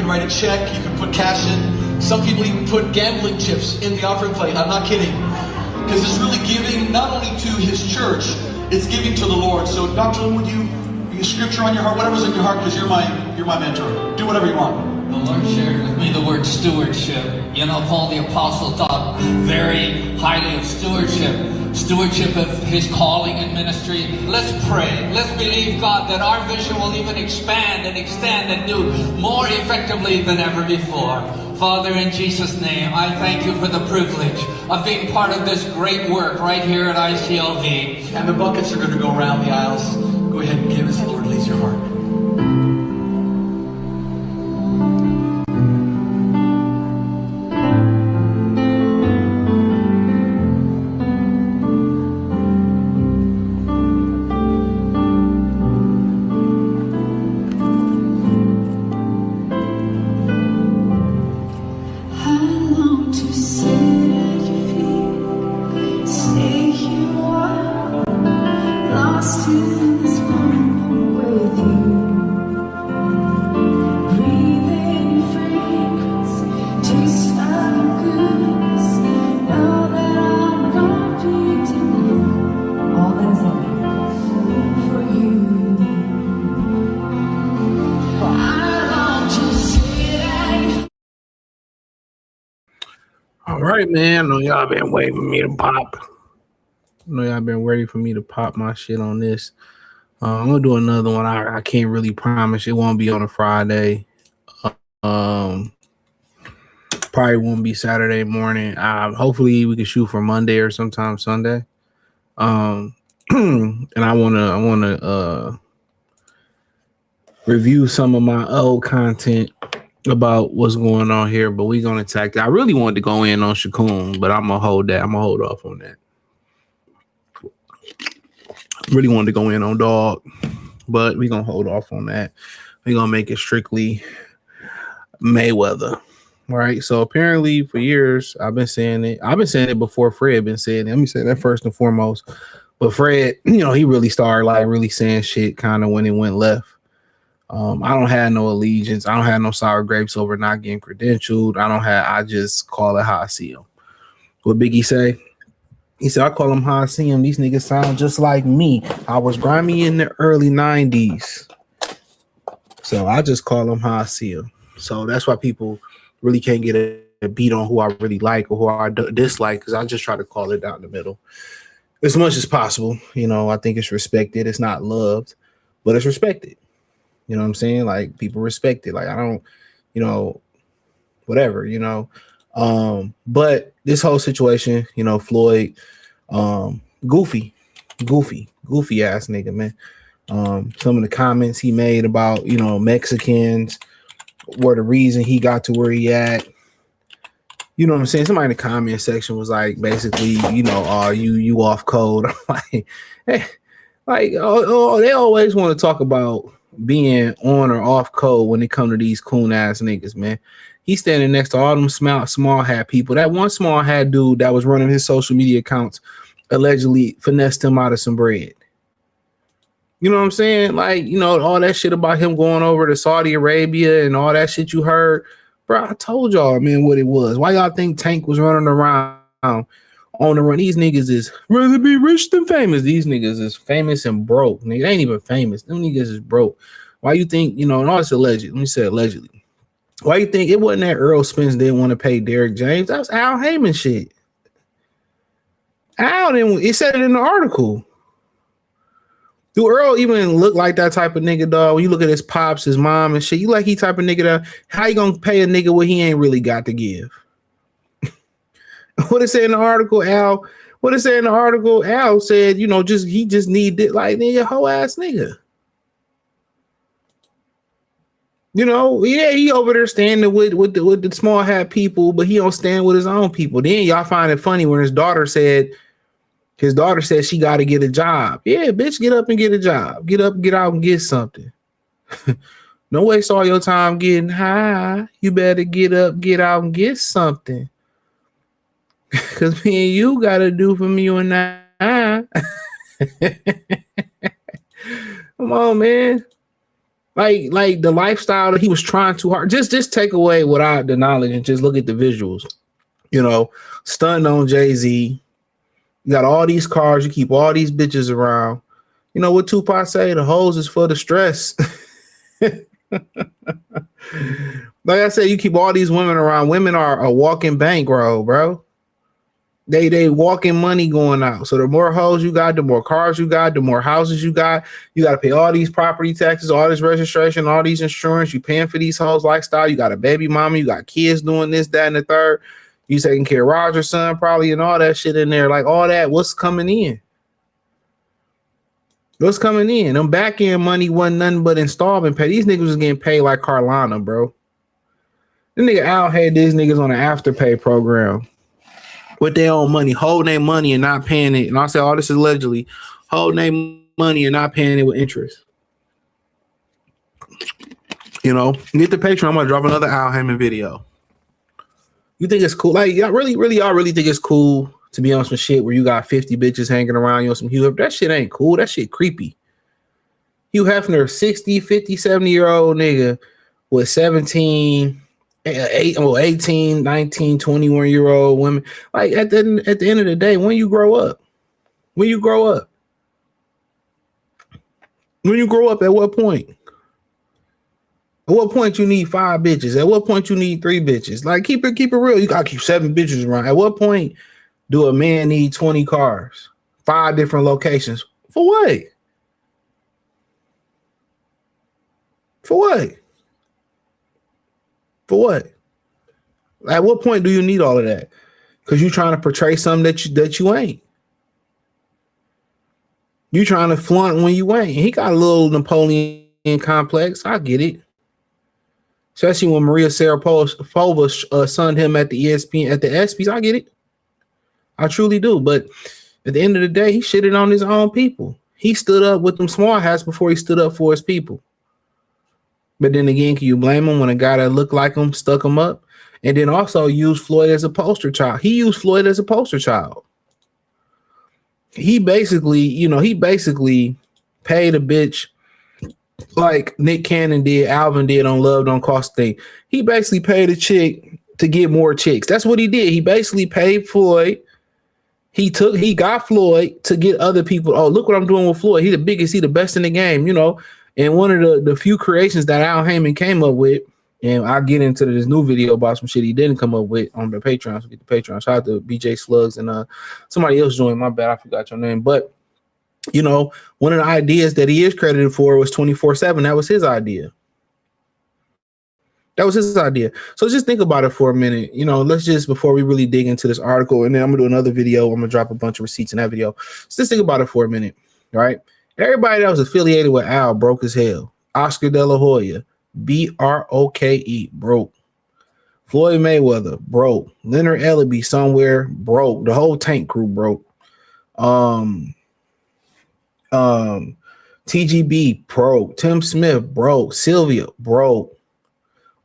can write a check, you can put cash in. Some people even put gambling chips in the offering plate. I'm not kidding. Because it's really giving not only to his church, it's giving to the Lord. So Dr. Lynn, would you be a scripture on your heart, whatever's in your heart, because you're my mentor. Do whatever you want. The Lord shared with me the word stewardship. You know, Paul the Apostle thought very highly of stewardship of his calling and ministry. Let's pray. Let's believe, God, that our vision will even expand and extend and do more effectively than ever before. Father, in Jesus' name, I thank you for the privilege of being part of this great work right here at ICLV. And the buckets are going to go around the aisles. Go ahead and give as the Lord leads your heart. All right, man. I know y'all been waiting for me to pop. My shit on this. I'm gonna do another one. I can't really promise it won't be on a Friday. Probably won't be Saturday morning. Hopefully we can shoot for Monday or sometime Sunday. And I wanna review some of my old content about what's going on here, but we're gonna attack that. I really wanted to go in on Shakun, but I'm gonna hold off on that. Really wanted to go in on Dog, but we're gonna hold off on that. We're gonna make it strictly Mayweather. All right. So apparently for years I've been saying it before Fred been saying it. Let me say that first and foremost. But Fred, he really started really saying shit kind of when it went left. I don't have no allegiance. I don't have no sour grapes over not getting credentialed. I just call it how I see them. What Biggie say? He said, I call them how I see them. These niggas sound just like me. I was grimy in the early 90s. So I just call them how I see them. So that's why people really can't get a beat on who I really like or who I dislike, because I just try to call it down the middle as much as possible. I think it's respected. It's not loved, but it's respected. You know what I'm saying? Like, people respect it. Like, I don't, whatever, but this whole situation, Floyd, goofy ass nigga, man. Some of the comments he made about, Mexicans were the reason he got to where he at. You know what I'm saying? Somebody in the comment section was like, basically, you off code. I'm like, hey, they always want to talk about being on or off code when it come to these coon ass niggas, man. He's standing next to all them small hat people. That one small hat dude that was running his social media accounts allegedly finessed him out of some bread. You know what I'm saying? Like, all that shit about him going over to Saudi Arabia and all that shit you heard. Bro, I told y'all, man, what it was. Why y'all think Tank was running around on the run? These niggas is rather be rich than famous. These niggas is famous and broke. Nigga, they ain't even famous. Them niggas is broke. Why you think, and all this alleged. Let me say allegedly. Why you think it wasn't that Earl Spence didn't want to pay Derrick James? That was Al Haymon shit. Al didn't, it said it in the article. Do Earl even look like that type of nigga, dog? When you look at his pops, his mom and shit, you like he type of nigga that, how you gonna pay a nigga what he ain't really got to give? What it say in the article, Al? What it say in the article? Al said, he just need it, like, nigga, hoe ass nigga. Yeah, he over there standing with the small hat people, but he don't stand with his own people. Then y'all find it funny when his daughter said she got to get a job. Yeah, bitch, get up and get a job. Get up, get out and get something. Don't waste all your time getting high. You better get up, get out and get something. Because me and you got to do for me and I. Come on, man. Like the lifestyle that he was trying too hard. Just take away without the knowledge and just look at the visuals. You know, stunting on Jay-Z. You got all these cars. You keep all these bitches around. You know what Tupac say? The hoes is for the stress. Like I said, you keep all these women around. Women are a walking bankroll, bro. They walking money going out. So the more hoes you got, the more cars you got, the more houses you got. You got to pay all these property taxes, all this registration, all these insurance. You paying for these hoes lifestyle. You got a baby mama. You got kids doing this, that, and the third. You taking care of Roger's son probably and all that shit in there. Like all that, what's coming in? What's coming in? Them back end money wasn't nothing but installment pay. These niggas was getting paid like Carlana, bro. This nigga Al had these niggas on an afterpay program with their own money, holding their money and not paying it. And I'll say all this is allegedly holding their money and not paying it with interest. You know, get the Patreon. I'm gonna drop another Al Haymon video. You think it's cool? Like, y'all really think it's cool to be on some shit where you got 50 bitches hanging around you on some Hugh Hefner? That shit ain't cool. That shit creepy. Hugh Hefner, 60, 50, 70-year-old nigga with 18, 19, 21-year-old women. Like, at the end of the day, when you grow up, at what point? At what point you need 5 bitches? At what point you need 3 bitches? Like, keep it real. You gotta keep 7 bitches around. At what point do a man need 20 cars? 5 different locations. For what? For what? For what? At what point do you need all of that? Because you're trying to portray something that you ain't. You trying to flaunt when you ain't. He got a little Napoleon complex. I get it. Especially when Maria Sharapova sunned him at the ESPN, at the ESPYs. I get it. I truly do. But at the end of the day, he shitted on his own people. He stood up with them small hats before he stood up for his people. But then again, can you blame him when a guy that looked like him stuck him up? And then also used Floyd as a poster child. He used Floyd as a poster child. He basically paid a bitch like Nick Cannon did, Alvin did on Love Don't Cost a Thing. He basically paid a chick to get more chicks. That's what he did. He basically paid Floyd. He got Floyd to get other people. Oh, look what I'm doing with Floyd. He the biggest, he the best in the game, you know. And one of the few creations that Al Haymon came up with, and I'll get into this new video about some shit he didn't come up with on the Patreon. So get the Patreon. Shout out to BJ Slugs and somebody else joined. My bad, I forgot your name. But you know, one of the ideas that he is credited for was 24/7. That was his idea. So just think about it for a minute. You know, let's just, before we really dig into this article, and then I'm gonna do another video. I'm gonna drop a bunch of receipts in that video. So just think about it for a minute. All right. Everybody that was affiliated with Al broke as hell. Oscar De La Hoya, BROKE, broke. Floyd Mayweather, broke. Leonard Ellaby somewhere, broke. The whole Tank crew broke. TGB broke. Tim Smith broke. Sylvia broke.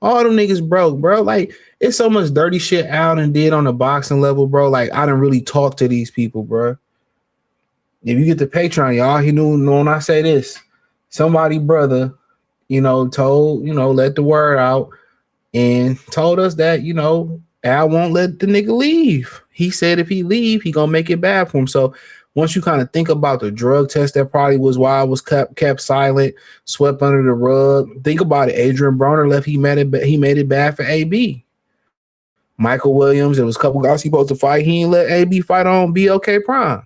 All them niggas broke, bro. Like, it's so much dirty shit out and did on the boxing level, bro. Like, I didn't really talk to these people, bro. If you get the Patreon, y'all, he knew when I say this, somebody brother, you know, told, you know, let the word out and told us that, you know, Al won't let the nigga leave. He said if he leave, he gonna make it bad for him. So once you kind of think about the drug test, that probably was why I was kept silent, swept under the rug. Think about it. Adrian Broner left. He made it bad for AB. Michael Williams, there was a couple guys he supposed to fight. He ain't let AB fight on BLK Prime.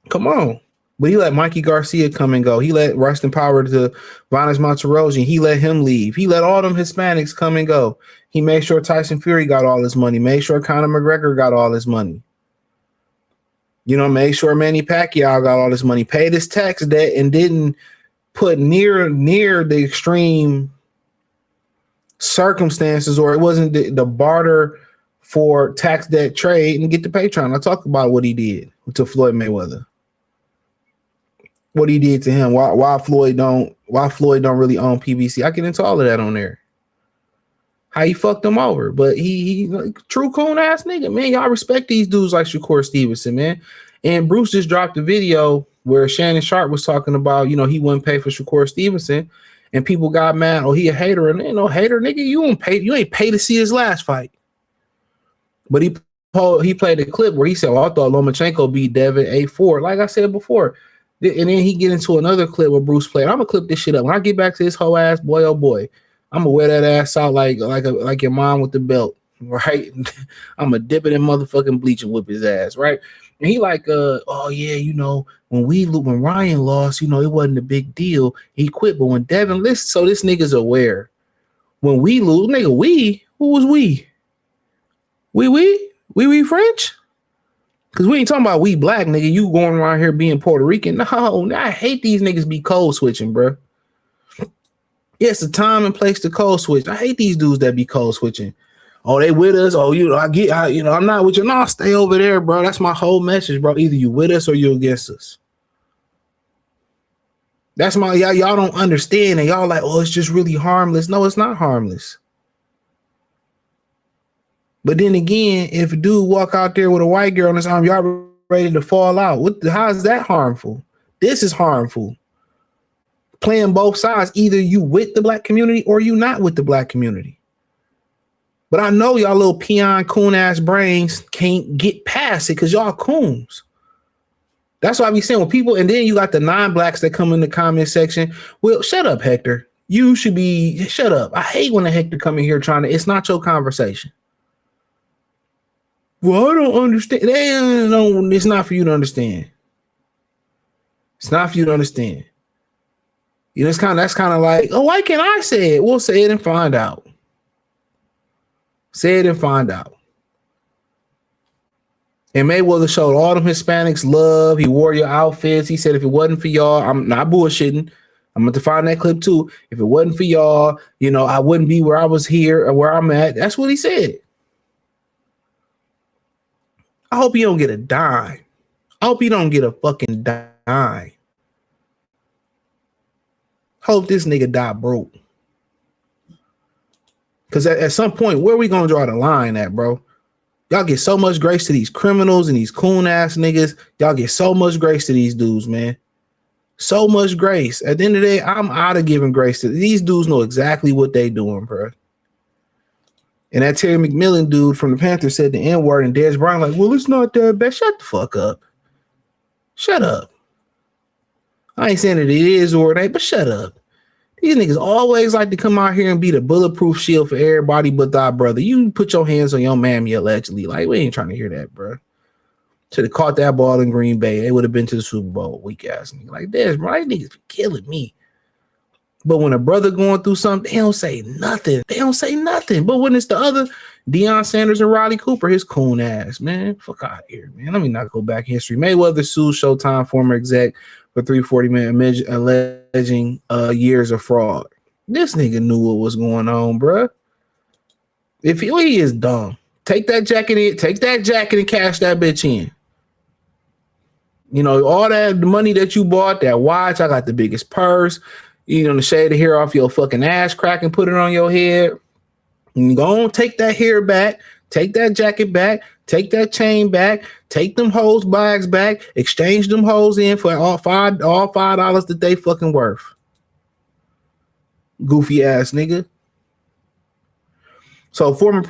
Come on. But he let Mikey Garcia come and go. He let Rustin Power to Vanes Monterosian. He let him leave. He let all them Hispanics come and go. He made sure Tyson Fury got all his money. Made sure Conor McGregor got all his money. You know, made sure Manny Pacquiao got all his money. Paid his tax debt and didn't put near the extreme circumstances, or it wasn't the barter for tax debt trade and get the Patreon. I talk about what he did to Floyd Mayweather. What he did to him, why Floyd don't really own PBC. I get into all of that on there. How he fucked him over. But he like, true coon ass nigga, man. Y'all respect these dudes like Shakur Stevenson, man. And Bruce just dropped a video where Shannon Sharp was talking about, you know, he wouldn't pay for Shakur Stevenson, and people got mad. Oh, he a hater, and ain't no hater, nigga. You ain't pay to see his last fight. But he played a clip where he said, "Oh, I thought Lomachenko beat Devin 8-4." Like I said before, and then he get into another clip where Bruce played. I'm gonna clip this shit up when I get back to this whole ass boy. Oh boy, I'm gonna wear that ass out like your mom with the belt, right? I'm gonna dip it in motherfucking bleach and whip his ass, right? And he like, oh yeah, you know, when Ryan lost, you know, it wasn't a big deal. He quit, but when Devin listen, so this nigga's aware. When we lose, nigga, who was we? We French? Because we ain't talking about we black, nigga. You going around here being Puerto Rican. No, I hate these niggas be code switching, bro. Yeah, it's a time and place to code switch. I hate these dudes that be code switching. Oh, they with us. Oh, you know, I'm not with you. No, stay over there, bro. That's my whole message, bro. Either you with us or you against us. That's my y'all don't understand, and y'all like, oh, it's just really harmless. No, it's not harmless. But then again, if a dude walk out there with a white girl on his arm, y'all ready to fall out. How is that harmful? This is harmful. Playing both sides. Either you with the black community or you not with the black community. But I know y'all little peon coon ass brains can't get past it because y'all coons. That's why I be saying when people, and then you got the non-blacks that come in the comment section. Well, shut up, Hector. You should be, shut up. I hate when the Hector come in here it's not your conversation. Well, I don't understand. No, it's not for you to understand. It's not for you to understand. You know, that's kind of like, oh, why can't I say it? We'll say it and find out. Say it and find out. And Mayweather showed all them Hispanics love. He wore your outfits. He said, if it wasn't for y'all, I'm not bullshitting. I'm going to find that clip too. If it wasn't for y'all, you know, I wouldn't be where I was here or where I'm at. That's what he said. I hope you don't get a dime. I hope you don't get a fucking dime. Hope this nigga die broke. Because at some point, where are we going to draw the line at, bro? Y'all get so much grace to these criminals and these coon ass niggas. Y'all get so much grace to these dudes, man. So much grace. At the end of the day, I'm out of giving grace to these dudes. Know exactly what they doing, bro. And that Terry McMillan dude from the Panthers said the N-word, and Dez Bryant like, well, it's not that bad. Shut the fuck up. Shut up. I ain't saying that it is or it ain't, but shut up. These niggas always like to come out here and be the bulletproof shield for everybody but thy brother. You put your hands on your mammy allegedly. Like, we ain't trying to hear that, bro. Should have caught that ball in Green Bay. They would have been to the Super Bowl. Weak ass nigga. Like, Dez, bro, these niggas be killing me. But when a brother going through something, they don't say nothing. They don't say nothing. But when it's the other, Deion Sanders and Riley Cooper, his coon ass, man. Fuck out of here, man. Let me not go back in history. Mayweather sued Showtime former exec for $340 million, alleging years of fraud. This nigga knew what was going on, bruh. If he is dumb, take that jacket and cash that bitch in. You know, all that the money that you bought, that watch, I got the biggest purse. You know, the shade of hair off your fucking ass crack and put it on your head. And go on, take that hair back, take that jacket back, take that chain back, take them hoes bags back, exchange them hoes in for all $5 that they fucking worth. Goofy ass nigga. So former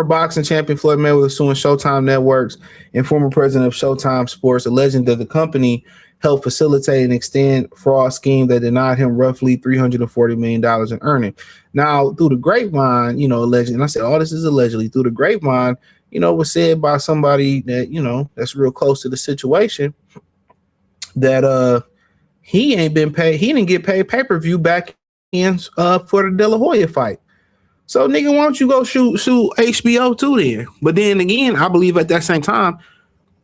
boxing champion Floyd Mayweather suing Showtime Networks and former president of Showtime Sports, alleging that the company helped facilitate and extend fraud scheme that denied him roughly $340 million in earnings. Now, through the grapevine, you know, allegedly, and I said all this is allegedly, through the grapevine, you know, was said by somebody that, you know, that's real close to the situation, that he ain't been paid, he didn't get paid pay-per-view back in for the De La Hoya fight. So, nigga, why don't you go shoot HBO too then? But then again, I believe at that same time,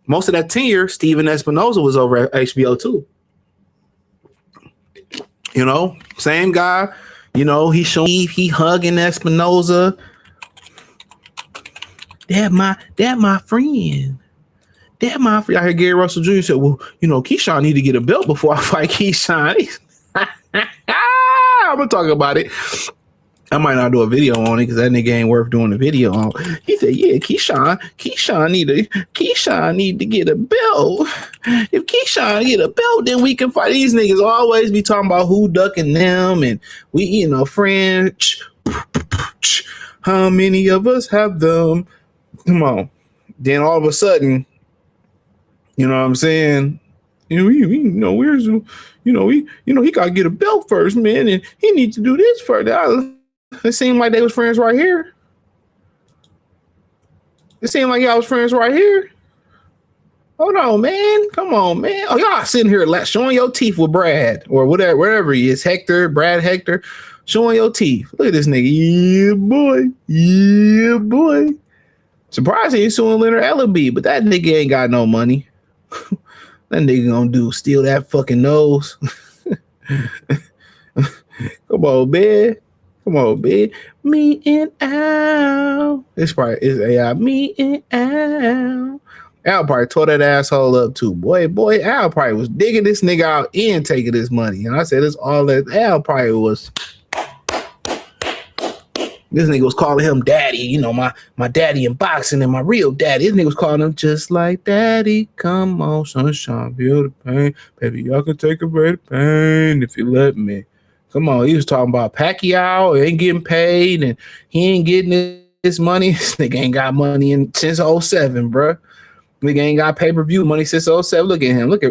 most of that tenure, Steven Espinoza was over at HBO too. You know, same guy. You know, he hugging Espinoza. That my friend. That my friend. I heard Gary Russell Jr. said, well, you know, Keyshawn need to get a belt before I fight Keyshawn. I'm gonna talk about it. I might not do a video on it because that nigga ain't worth doing a video on. He said, "Yeah, Keyshawn need to get a belt. If Keyshawn get a belt, then we can fight." These niggas always be talking about who ducking them, and we, French. How many of us have them? Come on. Then all of a sudden, you know what I'm saying? He gotta get a belt first, man, and he needs to do this first. It seemed like they was friends right here. It seemed like y'all was friends right here. Hold on, man. Come on, man. Oh, y'all sitting here showing your teeth with Brad or whatever he is, Brad Hector, showing your teeth. Look at this nigga. Yeah, boy. Yeah, boy. Surprised he ain't suing Leonard Ellaby, but that nigga ain't got no money. That nigga gonna steal that fucking nose. Come on, man. Me and Al. It's AI. Me and Al. Al probably tore that asshole up too. Boy, Al probably was digging this nigga out and taking his money. And I said, it's all that Al probably was. This nigga was calling him daddy, my daddy in boxing and my real daddy. This nigga was calling him just like daddy. Come on, sunshine, feel the pain. Baby, y'all can take away the pain if you let me. Come on, he was talking about Pacquiao ain't getting paid and he ain't getting his money. This nigga ain't got money since 07, bro. Nigga ain't got pay-per-view money since 07. Look at him. Look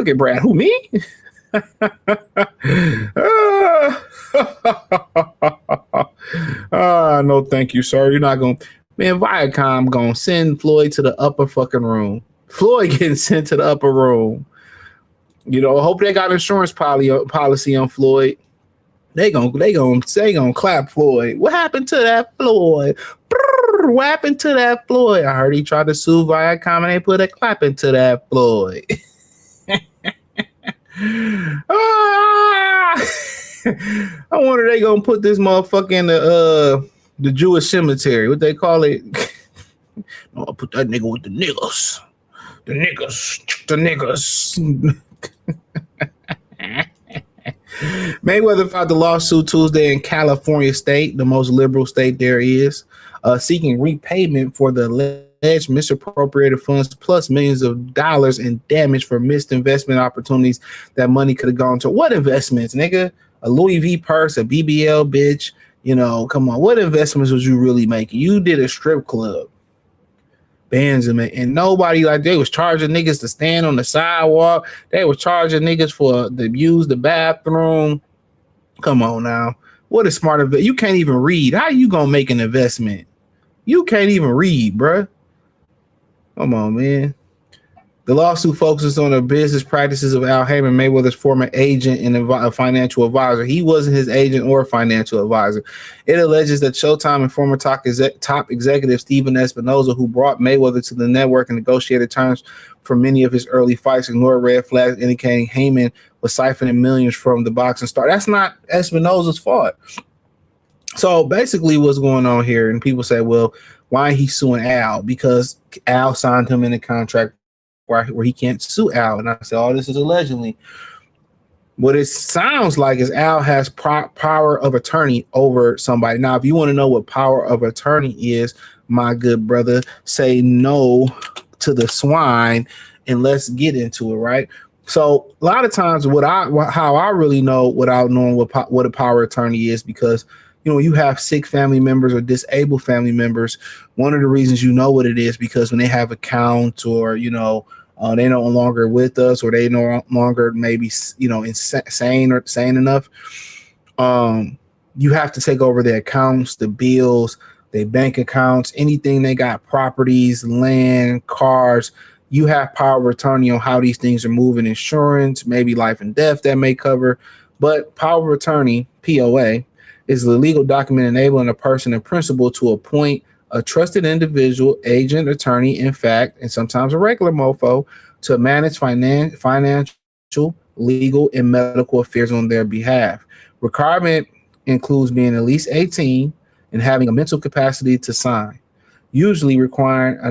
at Brad. Who, me? No, thank you, sir. You're not going to. Man, Viacom going to send Floyd to the upper fucking room. Floyd getting sent to the upper room. Hope they got insurance policy on Floyd. They gonna clap Floyd. What happened to that Floyd? What happened to that Floyd? I heard he tried to sue Viacom and they put a clap into that Floyd. I wonder they gonna put this motherfucker in the Jewish cemetery. What they call it? No, I'll put that nigga with the niggas. The niggas. Mayweather filed the lawsuit Tuesday in California state, the most liberal state there is, seeking repayment for the alleged misappropriated funds plus millions of dollars in damage for missed investment opportunities. That money could have gone to what investments, nigga? A Louis V purse, a BBL bitch. Come on. What investments was you really making? You did a strip club. Benjamin, and nobody they was charging niggas to stand on the sidewalk. They was charging niggas to use the bathroom. Come on now. What a smart investment. You can't even read. How you gonna make an investment? You can't even read, bruh. Come on, man. The lawsuit focuses on the business practices of Al Haymon, Mayweather's former agent and a financial advisor. He wasn't his agent or financial advisor. It alleges that Showtime and former top executive Stephen Espinoza, who brought Mayweather to the network and negotiated terms for many of his early fights, ignored red flags indicating Haymon was siphoning millions from the boxing star. That's not Espinoza's fault. So basically what's going on here, and people say, well, why he suing Al? Because Al signed him in a contract where he can't sue Al. And I said, oh, this is allegedly. What it sounds like is Al has power of attorney over somebody. Now, if you want to know what power of attorney is, my good brother, say no to the swine and let's get into it, right? So a lot of times how I really know without knowing what a power of attorney is, because you have sick family members or disabled family members. One of the reasons you know what it is because when they have accounts or, they're no longer with us or they no longer maybe, insane or sane enough. You have to take over their accounts, the bills, their bank accounts, anything they got, properties, land, cars. You have power of attorney on how these things are moving, insurance, maybe life and death that may cover. But power of attorney, POA, is the legal document enabling a person in principle to appoint a trusted individual, agent, attorney, in fact, and sometimes a regular mofo, to manage financial, legal, and medical affairs on their behalf. Requirement includes being at least 18 and having a mental capacity to sign, usually requiring a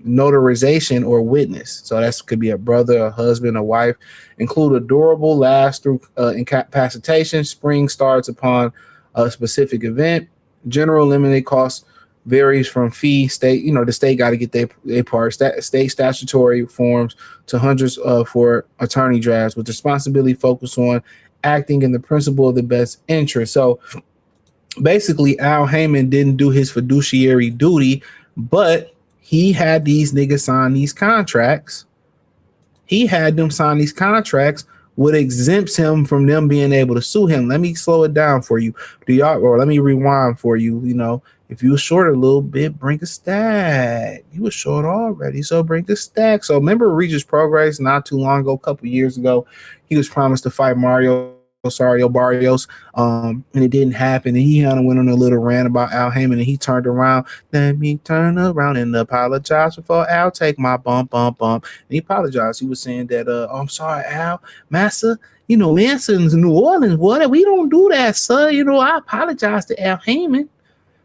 notarization or witness. So that could be a brother, a husband, a wife. Include a durable last through incapacitation. Spring starts upon a specific event. General limited cost varies from fee state. The state got to get their part. State statutory forms to hundreds for attorney drafts with responsibility focused on acting in the principle of the best interest. So basically, Al Haymon didn't do his fiduciary duty, but he had these niggas sign these contracts. He had them sign these contracts, what exempts him from them being able to sue him. Let me slow it down for you. Let me rewind for you. If you were short a little bit, bring a stack. You were short already, so bring a stack. So remember Regis Progress not too long ago, a couple years ago, he was promised to fight Mario Barrios, and it didn't happen. And he kind of went on a little rant about Al Haymon, and he turned around. Let me turn around and apologize before Al take my bump. And he apologized. He was saying that, I'm sorry, Al, Massa. Manson's New Orleans. What? We don't do that, sir. I apologize to Al Haymon.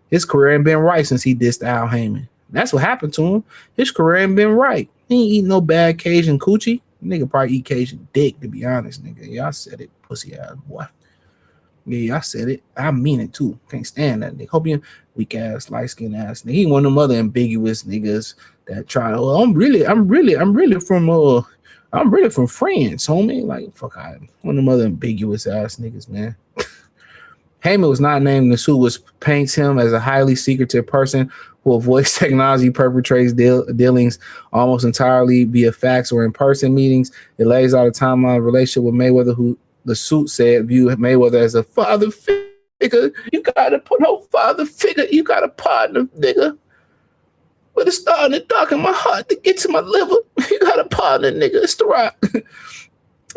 His career ain't been right since he dissed Al Haymon. That's what happened to him. His career ain't been right. He ain't eating no bad Cajun coochie. Nigga probably eat Cajun dick, to be honest, nigga. Yeah, I said it, pussy ass boy. Yeah, I said it. I mean it too. Can't stand that nigga. Hope you weak ass, light skin ass nigga. He one of them other ambiguous niggas that try to. I'm really from France, homie. Like fuck, one of them other ambiguous ass niggas, man. Haymon was not named in the suit, which paints him as a highly secretive person who avoids technology, perpetrates dealings almost entirely via fax or in-person meetings. It lays out a timeline of relationship with Mayweather, who the suit said viewed Mayweather as a father figure. You gotta put no father figure. You got a partner, nigga. With a star in the dark in my heart to get to my liver. You got a partner, nigga. It's the Rock.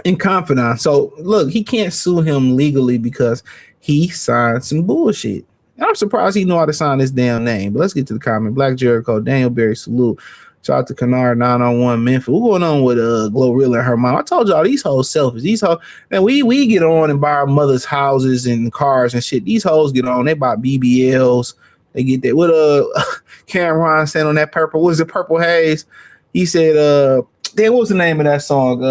In confidence. So look, he can't sue him legally because he signed some bullshit. I'm surprised he know how to sign his damn name. But let's get to the comment. Black Jericho, Daniel Berry, salute. Shout out to Kennard 901 Memphis. What's going on with Glorilla and her mom? I told y'all these hoes selfish. These hoes, man, we get on and buy our mother's houses and cars and shit. These hoes get on. They buy BBLs. They get that. What Cameron said on that purple. What is it? Purple Haze. He said, damn, what was the name of that song?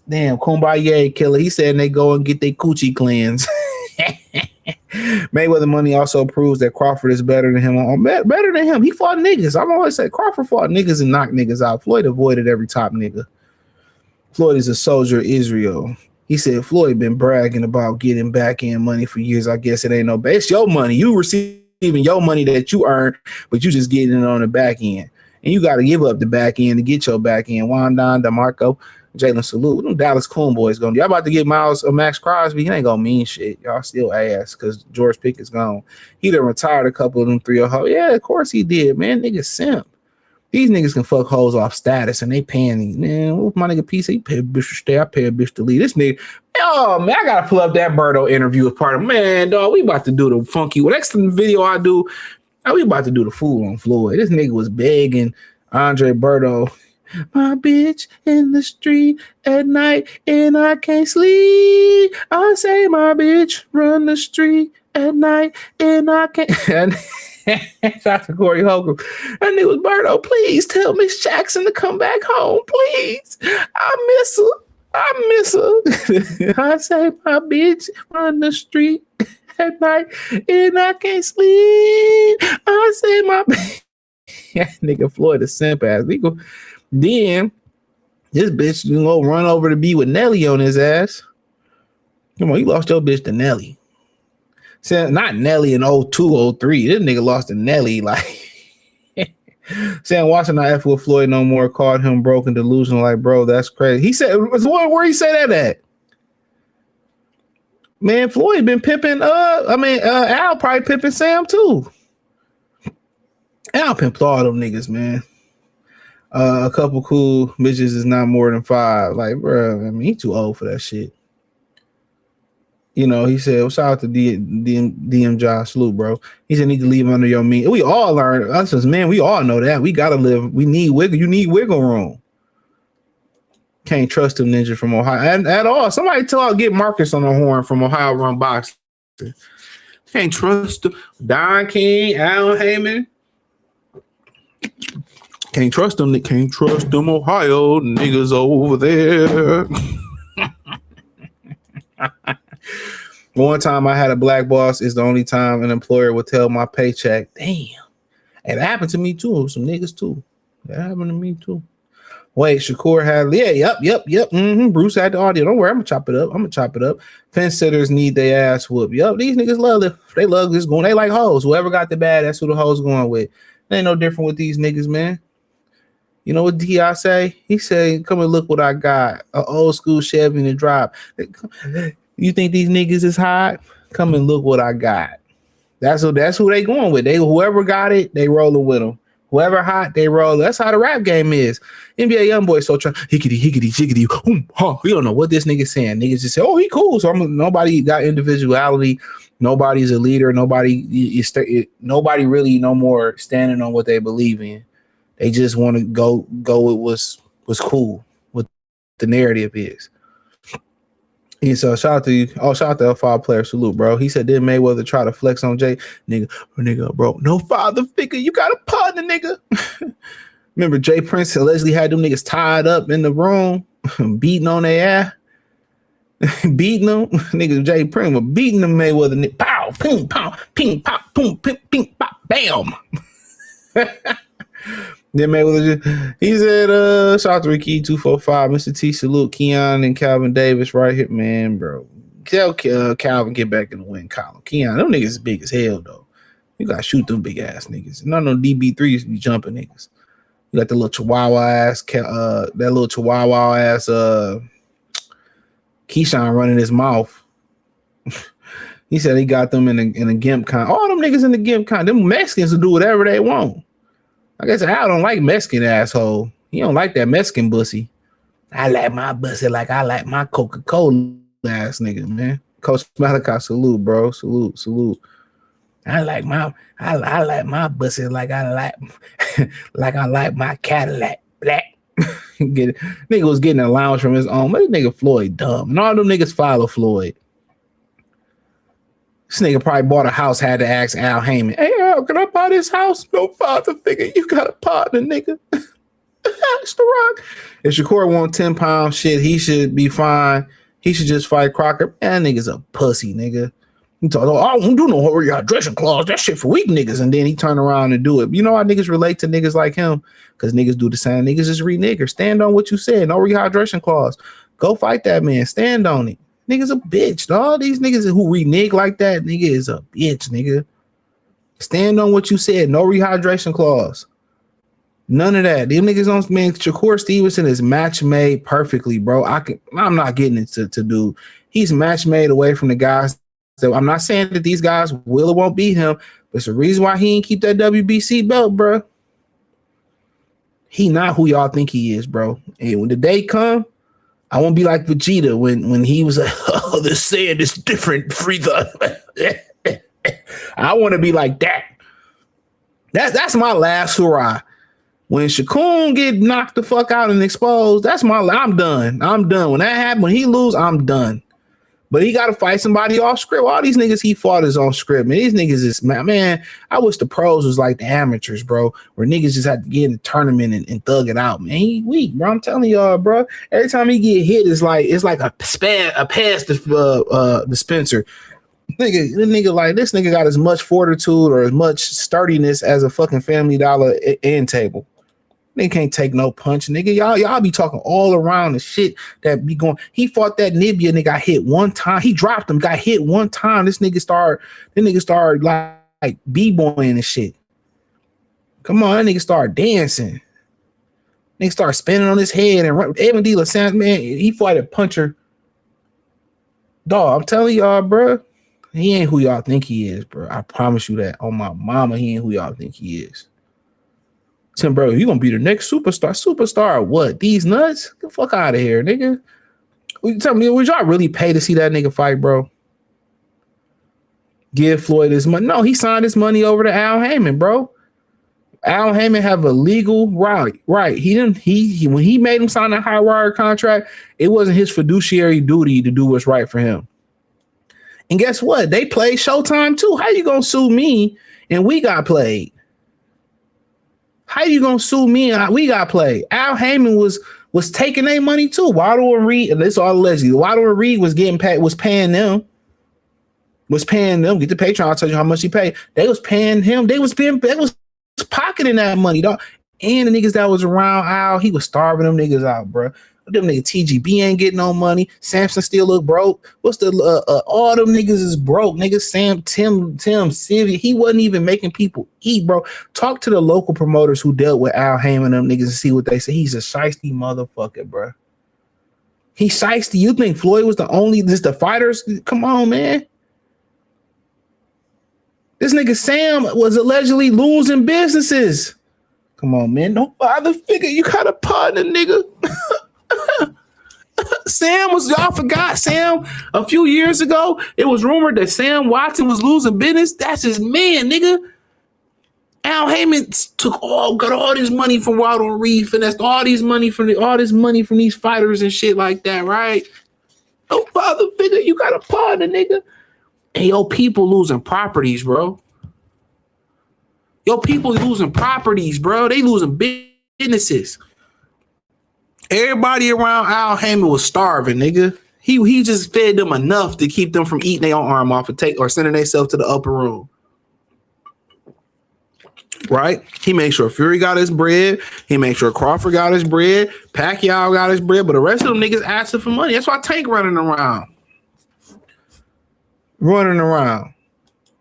Damn, Kumbaya Killer. He said they go and get their coochie cleanse. Mayweather money also proves that Crawford is better than him. Better than him. He fought niggas. I've always said Crawford fought niggas and knocked niggas out. Floyd avoided every top nigga. Floyd is a soldier of Israel. He said Floyd been bragging about getting back end money for years. I guess it ain't no base. Your money. You receiving your money that you earned, but you just getting it on the back end. And you got to give up the back end to get your back end. Wandon, DeMarco, Jalen Salute. What them Dallas Coon boys gonna do? Y'all about to get Max Crosby. He ain't gonna mean shit. Y'all still ass because George Pickett's gone. He done retired a couple of them 3-0. Yeah, of course he did, man. Nigga simp. These niggas can fuck hoes off status and they paying these. Man, what my nigga PC? He pay a bitch to stay. I pay a bitch to leave. This nigga, oh man, I gotta pull up that Birdo interview with part of man, dog. We about to do the funky. Next video I do, we about to do the fool on Floyd. This nigga was begging Andre Birdo. My bitch in the street at night and I can't sleep. I say my bitch run the street at night and I can't. Shout out to Corey Holcomb. That nigga was Birdo. Please tell Miss Jackson to come back home. Please. I miss her. I say my bitch run the street at night and I can't sleep. I say my bitch. Nigga Floyd a simp ass nigga. Then this bitch, run over to be with Nelly on his ass. Come on, you lost your bitch to Nelly. Saying not Nelly in 02, 03. This nigga lost to Nelly. Like saying watching not F with Floyd no more, called him broken, delusional. Like, bro, that's crazy. He said, where he say that at? Man, Floyd been pimping. Al probably pimping Sam too. Al pimped all them niggas, man. A couple cool bitches is not more than 5. Like, bro, I mean, he too old for that shit. He said, well, shout out to DM Josh Salute, bro. He said, need to leave under your mean. We all learn. Us as men, we all know that. We got to live. We need wiggle. You need wiggle room. Can't trust them ninja from Ohio and at all. Somebody get Marcus on the horn from Ohio Run Boxing. Can't trust them. Don King, Al Haymon. Can't trust them. Can't trust them Ohio niggas over there. One time I had a black boss. Is the only time an employer would tell my paycheck. Damn. And it happened to me too. Some niggas too. That happened to me too. Wait, Shakur had, yep. Bruce had the audio. Don't worry, I'm gonna chop it up. Fence sitters need their ass whoop. Yup, these niggas love it. They love this going. They like hoes. Whoever got the bad, that's who the hoes going with. It ain't no different with these niggas, man. You know what D.I. say? He say, come and look what I got. An old school Chevy in the drop. You think these niggas is hot? Come and look what I got. That's who they going with. Whoever got it, they rolling with them. Whoever hot, they roll. That's how the rap game is. NBA YoungBoy so try hickety jiggity. You don't know what this nigga saying. Niggas just say, "Oh, he cool." So nobody got individuality. Nobody's a leader. Nobody really no more standing on what they believe in. They just want to go with what's cool, what the narrative is. And so shout out to you. Oh, shout out to L5 player. Salute, bro. He said, did Mayweather try to flex on Jay? Nigga, bro. No father figure. You got a partner, nigga. Remember, Jay Prince allegedly had them niggas tied up in the room, beating on their ass. Beating them. Niggas, Jay Prince was beating them Mayweather. Pow, ping, pow, ping, pop, boom, ping, ping, pop, bam. Then Mayweather, he said, shout out to Ricky 245, Mr. T, salute Keon and Calvin Davis right here, man, bro. Tell Calvin get back in the win column. Keon, them niggas is big as hell though. You gotta shoot them big ass niggas. None of them DB3s be jumping niggas. You got the little chihuahua ass, Keyshawn running his mouth. He said he got them in a gimp con. All them niggas in the gimp con. Them Mexicans will do whatever they want. I guess I don't like Mexican asshole. He don't like that Mexican bussy. I like my bussy like I like my Coca-Cola ass nigga, man. Coach Malachi, salute, bro. Salute. I like my bussy like I like like I like my Cadillac black. Nigga was getting a lounge from his own. But this nigga Floyd dumb. And all them niggas follow Floyd. This nigga probably bought a house, had to ask Al Haymon, hey, Al, can I buy this house? No father figure. You got a partner, nigga. It's the rock. If Shakur want 10 pounds shit, he should be fine. He should just fight Crocker. Man, that nigga's a pussy, nigga. He talk, oh, I don't do no hydration clause. That shit for weak niggas. And then he turn around and do it. You know how niggas relate to niggas like him? Because niggas do the same. Niggas just re-nigger. Stand on what you said. No rehydration clause. Go fight that man. Stand on it. Nigga's a bitch, dog. These niggas who renege like that, nigga is a bitch, nigga. Stand on what you said. No rehydration clause. None of that. Them niggas don't, man. Shakur Stevenson is match made perfectly, bro. I'm not getting it to do. He's match made away from the guys. So I'm not saying that these guys will or won't beat him, but it's the reason why he ain't keep that WBC belt, bro. He not who y'all think he is, bro. And when the day come, I won't be like Vegeta when he was like, oh, the sand is different, Frieza. I want to be like that. That's my last hurrah. When Shakun get knocked the fuck out and exposed, I'm done. When that happens, when he lose, I'm done. But he got to fight somebody off script. All these niggas he fought is on script. Man, these niggas is, man, I wish the pros was like the amateurs, bro, where niggas just had to get in the tournament and thug it out. Man, he weak, bro. I'm telling y'all, bro. Every time he get hit, it's like a pass dispenser. Nigga, like this nigga got as much fortitude or as much sturdiness as a fucking Family Dollar end table. Nigga can't take no punch, nigga. Y'all be talking all around the shit that be going. He fought that Nibia and got hit one time. He dropped him, got hit one time. This nigga started like b-boying and shit. Come on, that nigga started dancing. Nigga started spinning on his head and run. Evan D. LaSanz, man, he fought a puncher. Dog, I'm telling y'all, bro, he ain't who y'all think he is, bro. I promise you that. On my mama, he ain't who y'all think he is. Tim, bro, you gonna be the next superstar? Superstar what? These nuts? Get the fuck out of here, nigga. Tell me, would y'all really pay to see that nigga fight, bro? Give Floyd his money. No, he signed his money over to Al Haymon, bro. Al Haymon have a legal right. He didn't. He when he made him sign a high wire contract, it wasn't his fiduciary duty to do what's right for him. And guess what? They played Showtime too. How you gonna sue me and we got played? How you gonna sue me and we got played? Al Haymon was taking their money too. Waddle and Reed, and this all allegedly. Waddle and Reed was paying them. was paying them. Get the Patreon. I'll tell you how much he paid. They was paying him. They was pocketing that money, dog. And the niggas that was around Al, he was starving them niggas out, bro. Them niggas TGB ain't getting no money. Samson still look broke. What's the all them niggas is broke. Niggas Sam, Tim, Civi. He wasn't even making people eat, bro. Talk to the local promoters who dealt with Al Haymon them niggas and see what they say. He's a shiesty motherfucker, bro. He's shiesty. You think Floyd was the fighters? Come on, man. This nigga Sam was allegedly losing businesses. Come on, man. Don't bother figure. You got a partner, nigga. Sam was, y'all forgot Sam a few years ago. It was rumored that Sam Watson was losing business. That's his man, nigga. Al Haymon got all this money from Wild on Reef, and that's all this money from these fighters and shit like that, right? Don't bother figure. You got a partner, nigga. And yo, people losing properties, bro. Yo, people losing properties, bro. They losing businesses. Everybody around Al Haymon was starving, nigga. He just fed them enough to keep them from eating their own arm off or sending themselves to the upper room. Right? He made sure Fury got his bread. He made sure Crawford got his bread. Pacquiao got his bread. But the rest of them niggas asking for money. That's why Tank running around.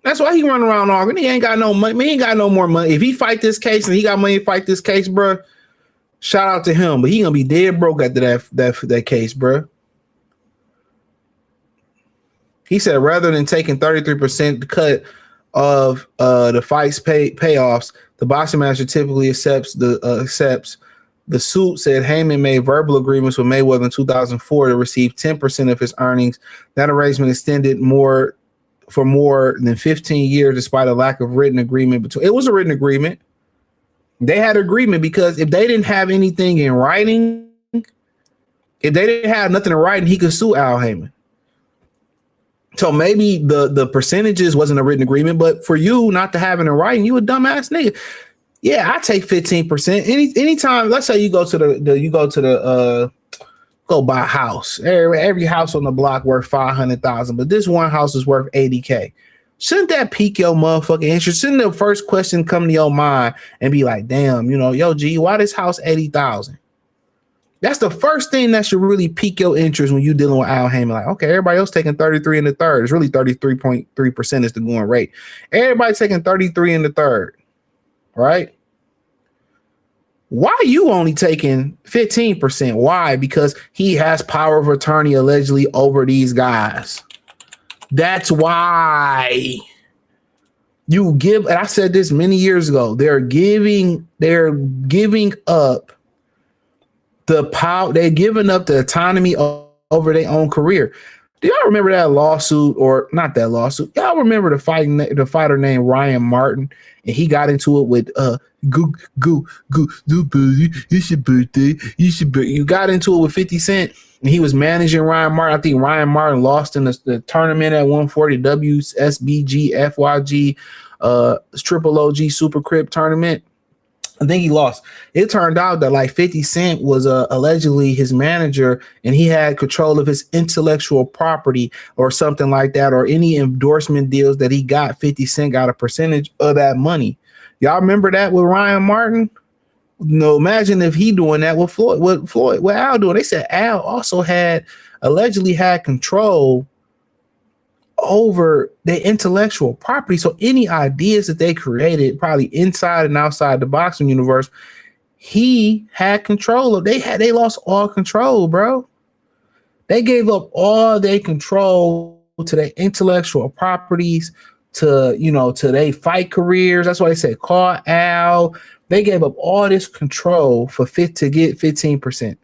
That's why he running around arguing. He ain't got no money. He ain't got no more money. If he fight this case and he got money to fight this case, bro, shout out to him. But he gonna be dead broke after that case, bro. He said rather than taking 33% cut of the fight's payoffs, the boxing manager typically accepts the suit. Said Haymon made verbal agreements with Mayweather in 2004 to receive 10% of his earnings. That arrangement extended for more than 15 years, despite a lack of written agreement between. It was a written agreement. They had agreement because if they didn't have anything in writing, if they didn't have nothing in writing, he could sue Al Haymon. So maybe the percentages wasn't a written agreement, but for you not to have it in writing, you a dumbass nigga. Yeah, I take 15%. Anytime, let's say you go to go buy a house. Every house on the block worth $500,000, but this one house is worth $80K. Shouldn't that pique your motherfucking interest? Shouldn't the first question come to your mind and be like, damn, yo, G, why this house $80,000? That's the first thing that should really pique your interest when you dealing with Al Haymon. Like, okay, everybody else taking 33 in the third. It's really 33.3% is the going rate. Everybody taking 33 in the third, right? Why are you only taking 15%? Why? Because he has power of attorney allegedly over these guys. That's why you give, and I said this many years ago, they're giving up the power, they're giving up the autonomy over their own career. Do y'all remember that lawsuit, or not that lawsuit? Y'all remember the fighter named Ryan Martin, and he got into it with go, buddy, it's your birthday. You got into it with 50 Cent, and he was managing Ryan Martin. I think Ryan Martin lost in the tournament at 140 WSBG FYG Triple OG Super Crip tournament. I think he lost. It turned out that like 50 Cent was allegedly his manager, and he had control of his intellectual property or something like that, or any endorsement deals that he got. 50 Cent got a percentage of that money. Y'all remember that with Ryan Martin? No, imagine if he doing that with Floyd. What Al doing? They said Al also allegedly had control over their intellectual property. So any ideas that they created, probably inside and outside the boxing universe, he had control of. They lost all control, bro. They gave up all their control to their intellectual properties, to their fight careers. That's why they say call Al. They gave up all this control to get 15%.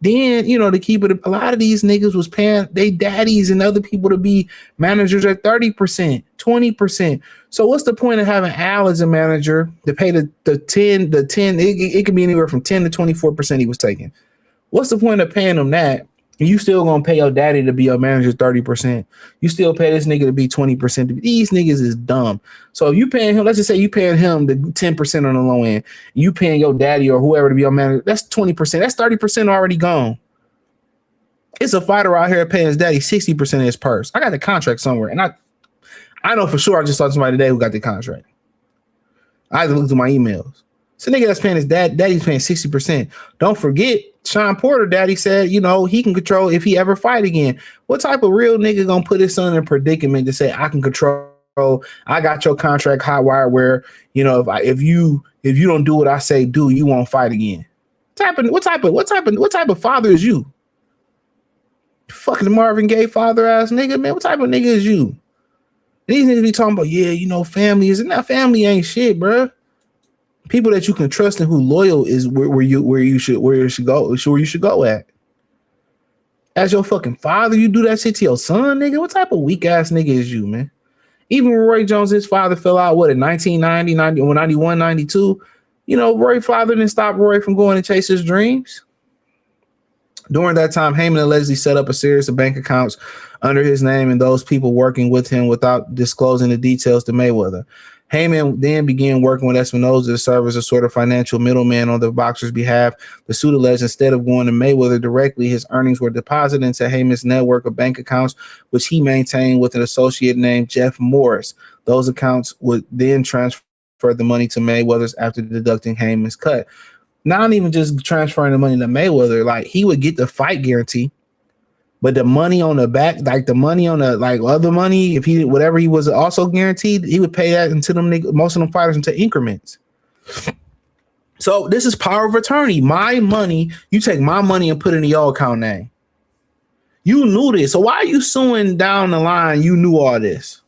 Then, to keep it, a lot of these niggas was paying they daddies and other people to be managers at 30%, 20%. So what's the point of having Al as a manager to pay the 10, it could be anywhere from 10 to 24% he was taking. What's the point of paying him that? And you still gonna pay your daddy to be your manager 30%. You still pay this nigga to be 20%. These niggas is dumb. So if you paying him, let's just say you paying him the 10% on the low end, you paying your daddy or whoever to be your manager, that's 20%. That's 30% already gone. It's a fighter out here paying his daddy 60% of his purse. I got the contract somewhere, and I know for sure I just talked to somebody today who got the contract. I had to look through my emails. So nigga that's paying his daddy's paying 60%. Don't forget, Sean Porter daddy said, you know, he can control if he ever fight again. What type of real nigga gonna put his son in a predicament to say I can control, I got your contract hot wired where, you know, if you don't do what I say do, you won't fight again. What type of father is you? Fucking Marvin Gaye father ass nigga, man. What type of nigga is you? These niggas be talking about, yeah, you know, family isn't that family ain't shit, bro. People that you can trust and who loyal is where you should go at. As your fucking father, you do that shit to your son, nigga. What type of weak ass nigga is you, man? Even when Roy Jones, his father fell out, what, in 1990, 91, 92, you know, Roy's father didn't stop Roy from going to chase his dreams. During that time, Haymon allegedly set up a series of bank accounts under his name and those people working with him without disclosing the details to Mayweather. Haymon then began working with Espinoza to serve as a sort of financial middleman on the boxer's behalf. The suit alleged instead of going to Mayweather directly, his earnings were deposited into Haymon's network of bank accounts, which he maintained with an associate named Jeff Morris. Those accounts would then transfer the money to Mayweather's after deducting Haymon's cut. Not even just transferring the money to Mayweather, like he would get the fight guarantee, but the money on the back, like the money on the like other money, if he whatever he was also guaranteed, he would pay that into them most of them fighters into increments. So this is power of attorney. My money, you take my money and put it in your account name. You knew this, so why are you suing down the line? You knew all this.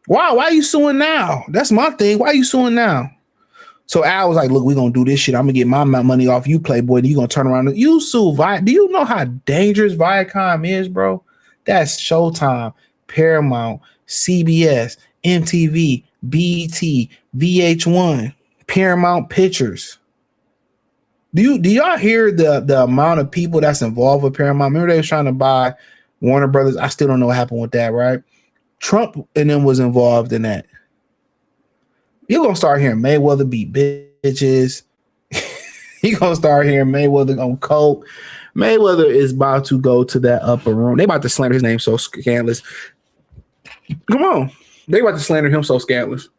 Why are you suing now? That's my thing. Why are you suing now? So Al was like, look, we're going to do this shit. I'm going to get my money off you, Playboy. And you're going to turn around. You sue Viacom. Do you know how dangerous Viacom is, bro? That's Showtime, Paramount, CBS, MTV, BET, VH1, Paramount Pictures. Do y'all hear the amount of people that's involved with Paramount? Remember they was trying to buy Warner Brothers? I still don't know what happened with that, right? Trump and them was involved in that. You're going to start hearing Mayweather beat bitches. You're going to start hearing Mayweather on coke. Mayweather is about to go to that upper room. They about to slander his name so scandalous. Come on. They about to slander him so scandalous.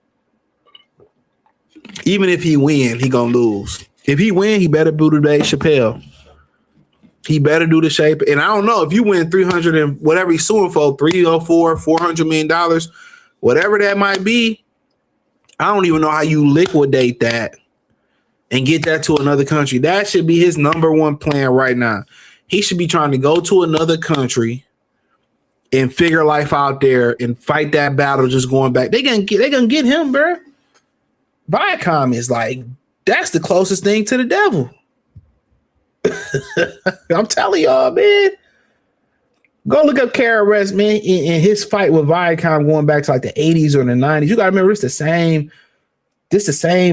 Even if he win, he going to lose. If he win, he better do the Dave Chappelle. He better do the shape. And I don't know if you win 300 and whatever he's suing for, $400 million, whatever that might be. I don't even know how you liquidate that and get that to another country. That should be his number one plan right now. He should be trying to go to another country and figure life out there and fight that battle just going back. They gonna get him, bro. Viacom is like, that's the closest thing to the devil. I'm telling y'all, man. Go look up KRS, man, in his fight with Viacom going back to like the 80s or the 90s. You gotta remember, it's the same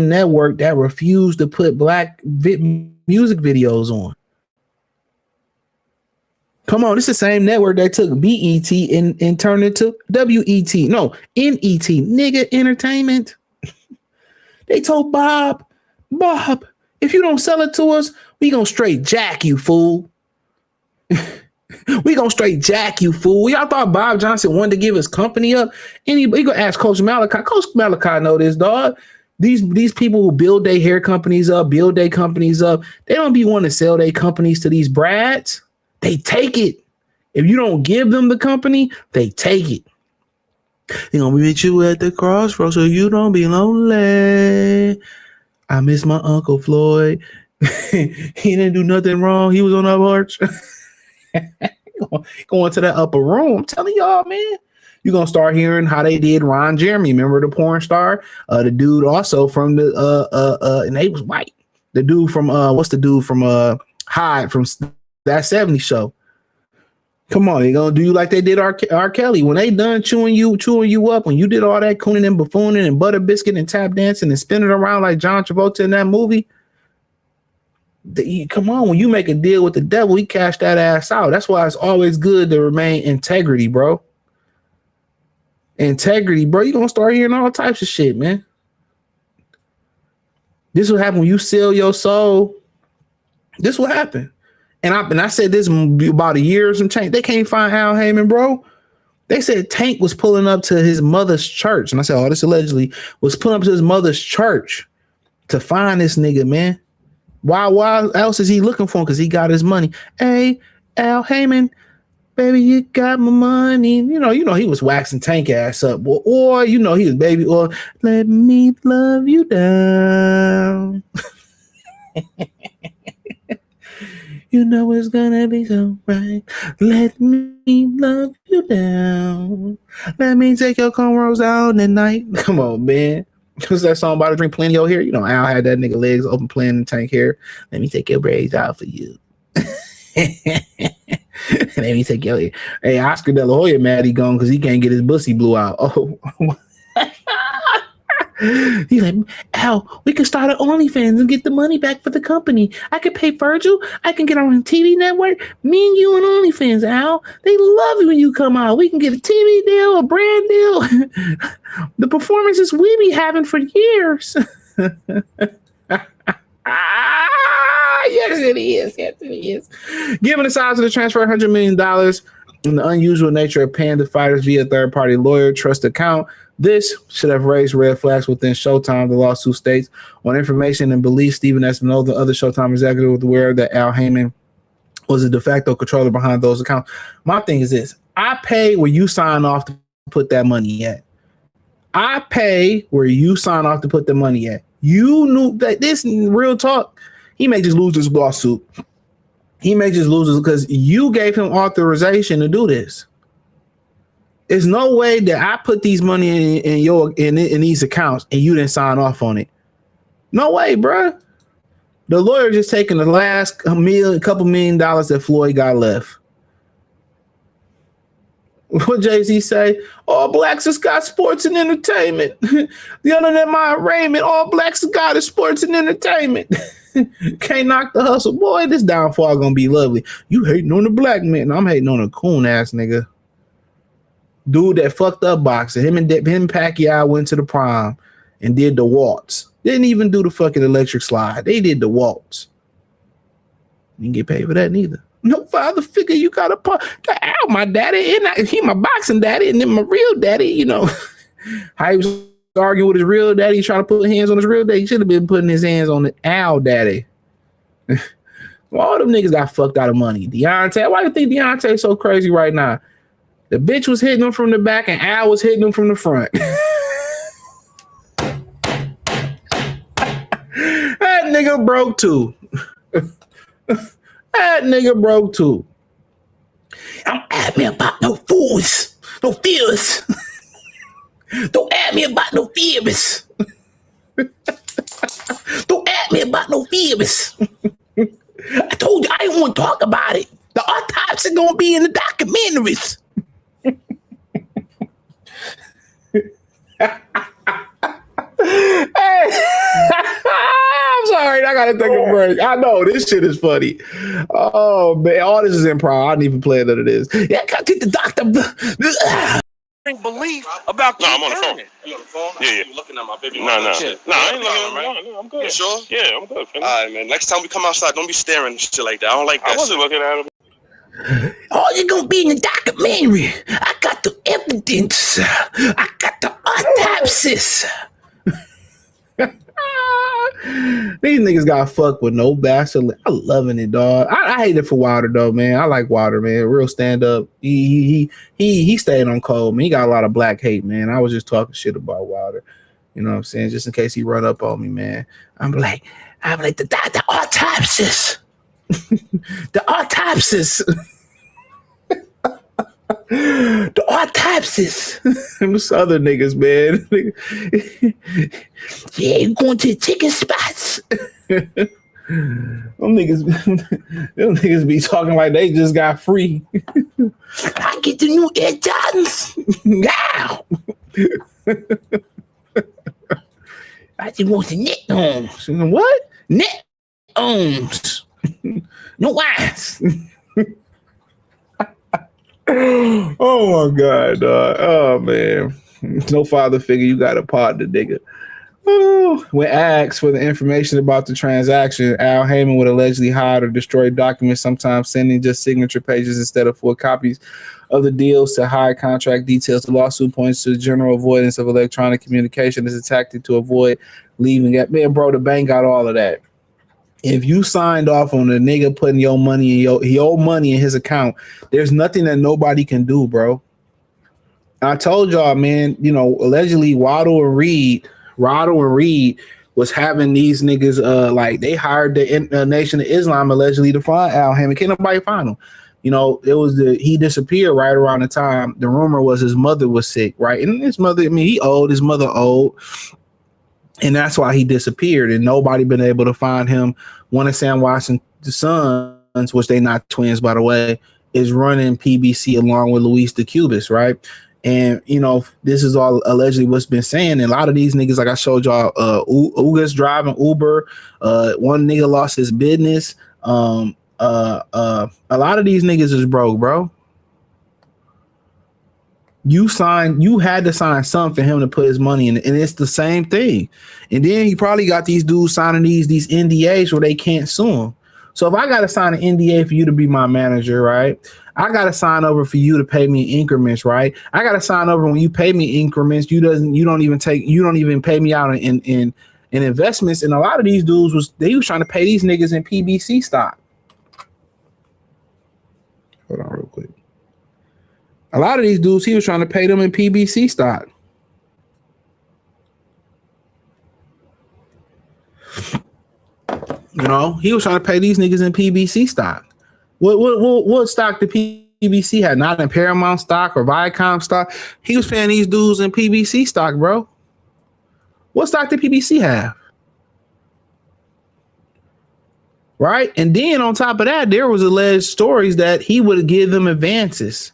network that refused to put black music videos on. Come on, it's the same network that took BET and turned it to WET. No, NET, nigga entertainment. They told Bob, if you don't sell it to us, we gonna straight jack you, fool. We gonna straight jack you, fool. Y'all thought Bob Johnson wanted to give his company up? Anybody gonna ask Coach Malachi? Coach Malachi know this, dog. These people who build their hair companies up, they don't be wanting to sell their companies to these brats. They take it. If you don't give them the company, they take it. They gonna meet you at the crossroads so you don't be lonely. I miss my Uncle Floyd. He didn't do nothing wrong. He was on our porch. Going to that upper room. I'm telling y'all, man. You're gonna start hearing how they did Ron Jeremy. Remember the porn star? The dude also from the and they was white. The dude from what's the dude from Hyde from that 70s show? Come on, they gonna do you like they did R. Kelly when they done chewing you up, when you did all that cooning and buffooning and butter biscuit and tap dancing and spinning around like John Travolta in that movie. Come on, when you make a deal with the devil, he cash that ass out. That's why it's always good to remain integrity, bro. Integrity, bro. You're gonna start hearing all types of shit, man. This will happen when you sell your soul. This will happen. And I said this about a year or some change. They can't find Al Haymon, bro. They said Tank was pulling up to his mother's church. And I said, oh, this allegedly was pulling up to his mother's church to find this nigga, man. Why else is he looking for him? Because he got his money. Hey, Al Haymon, baby, you got my money. You know, he was waxing Tank ass up. Or he was baby, or let me love you down. You know it's gonna be so right. Let me love you down. Let me take your cornrows out at night. Come on, man. What's that song about to drink plenty of hair? You know, Al had that nigga legs open playing in Tank hair. Let me take your braids out for you. Let me take your hair. Hey, Oscar De La Hoya mad he gone because he can't get his pussy blew out. Oh. He's like, Al, we can start an OnlyFans and get the money back for the company. I can pay Virgil. I can get on a TV network. Me and you on OnlyFans, Al. They love you when you come out. We can get a TV deal, a brand deal. The performances we be having for years. Yes, it is. Yes, it is. Given the size of the transfer, $100 million, and the unusual nature of paying the fighters via third-party lawyer trust account, this should have raised red flags within Showtime. The lawsuit states, on information and belief, Stephen Espinoza, the other Showtime executive, was aware that Al Haymon was a de facto controller behind those accounts. My thing is this. I pay where you sign off to put that money at. I pay where you sign off to put the money at. You knew that this real talk, he may just lose this lawsuit. He may just lose it because you gave him authorization to do this. There's no way that I put these money in these accounts and you didn't sign off on it. No way, bruh. The lawyer just taking the last couple $1 million that Floyd got left. What Jay-Z say? All blacks has got sports and entertainment. The other than my arraignment, all blacks has got is sports and entertainment. Can't knock the hustle. Boy, this downfall gonna be lovely. You hating on the black man. I'm hating on a coon ass nigga. Dude that fucked up boxing. Him and Pacquiao went to the prom and did the waltz. Didn't even do the fucking electric slide. They did the waltz. You didn't get paid for that neither. No father figure, you got a part. Ow, my daddy, and he my boxing daddy, and then my real daddy, you know. How he was arguing with his real daddy, trying to put hands on his real daddy. He should have been putting his hands on the Al daddy. Well, all them niggas got fucked out of money. Deontay, why do you think Deontay's so crazy right now? The bitch was hitting him from the back and Al was hitting him from the front. That nigga broke too. That nigga broke too. Don't ask me about no fools, no fears. Don't ask me about no fears. Don't ask me about no fears. I told you I didn't want to talk about it. The autopsy gonna be in the documentaries. Hey, I'm sorry, I gotta take a break. I know this shit is funny. Oh man, all this is improv. I didn't even play none of this. Yeah, I gotta take the doctor. Belief about I'm on the phone. You on the phone? Yeah. You looking at my baby? No, I ain't looking at right? no, I'm good. You sure? Yeah, I'm good. All right, man. Next time we come outside, don't be staring and shit like that. I don't like that. I wasn't looking at him. Oh, you're gonna be in the documentary. I got the evidence. I got the autopsies. These niggas got fucked with no Vaseline. I'm loving it, dog. I hate it for Wilder though, man. I like Wilder, man. Real stand up. He stayed on cold, man. He got a lot of black hate, man. I was just talking shit about Wilder. You know what I'm saying? Just in case he run up on me, man. I'm like the autopsies. The autopsies. The autopsies. Them Southern niggas, man. Yeah, you going to the chicken spots. Them niggas be talking like they just got free. I get the new Air Jordans. Now. I just want the net arms. What? Net arms. No eyes. Oh my God, dog. Oh man. No father figure, you got a partner, nigga. When asked for the information about the transaction, Al Haymon would allegedly hide or destroy documents, sometimes sending just signature pages instead of full copies of the deals to hide contract details. The lawsuit points to the general avoidance of electronic communication as a tactic to avoid leaving at man, bro. The bank got all of that. If you signed off on a nigga putting your money in your money in his account, there's nothing that nobody can do, bro. I told y'all, man, you know, allegedly Waddle and Reed was having these niggas like they hired the Nation of Islam allegedly to find Al Haymon. Can't nobody find him. You know, he disappeared right around the time the rumor was his mother was sick, right? And his mother, I mean, he old, his mother old. And that's why he disappeared, and nobody been able to find him. One of Sam Watson's sons, which they not twins, by the way, is running PBC along with Luis de Cubas, right? And, you know, this is all allegedly what's been saying. And a lot of these niggas, like I showed y'all, Uga's driving Uber. One nigga lost his business. A lot of these niggas is broke, bro. You had to sign something for him to put his money in, and it's the same thing. And then he probably got these dudes signing these NDAs where they can't sue him. So if I got to sign an NDA for you to be my manager, right? I got to sign over for you to pay me in increments, right? I got to sign over when you pay me increments. You don't even pay me out in investments. And a lot of these dudes was trying to pay these niggas in PBC stock. Hold on real quick. A lot of these dudes, he was trying to pay them in PBC stock. You know, he was trying to pay these niggas in PBC stock. What stock did PBC have? Not in Paramount stock or Viacom stock. He was paying these dudes in PBC stock, bro. What stock did PBC have? Right? And then on top of that, there was alleged stories that he would give them advances.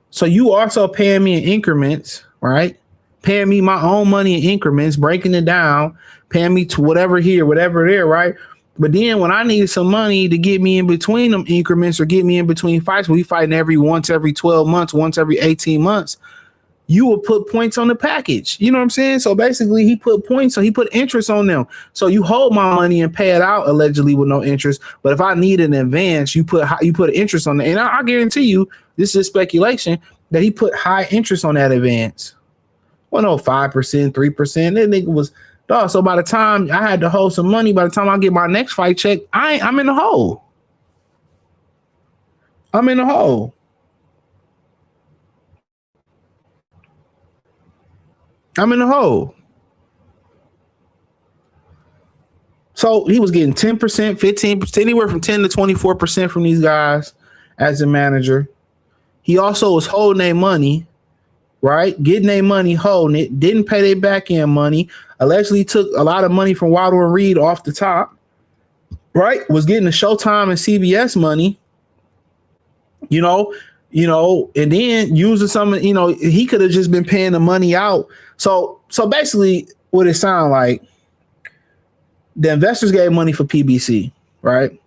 So you also paying me in increments, right? Paying me my own money in increments, breaking it down, paying me to whatever here, whatever there, right? But then when I needed some money to get me in between them increments or get me in between fights, we fighting once every 12 months, once every 18 months, you would put points on the package. You know what I'm saying? So basically he put points, so he put interest on them. So you hold my money and pay it out allegedly with no interest. But if I need an advance, you put interest on it. And I guarantee you, this is speculation, that he put high interest on that advance. Well, no, 5%, 3%. That nigga was dog. So by the time I had to hold some money, by the time I get my next fight check, I'm in the hole. I'm in the hole. I'm in the hole. So he was getting 10%, 15%, anywhere from 10 to 24% from these guys as a manager. He also was holding their money, right? Getting their money, holding it, didn't pay their back end money, allegedly took a lot of money from Waddle and Reed off the top, right? Was getting the Showtime and CBS money, you know, and then using some, you know, he could have just been paying the money out. So basically what it sounded like, the investors gave money for PBC, right?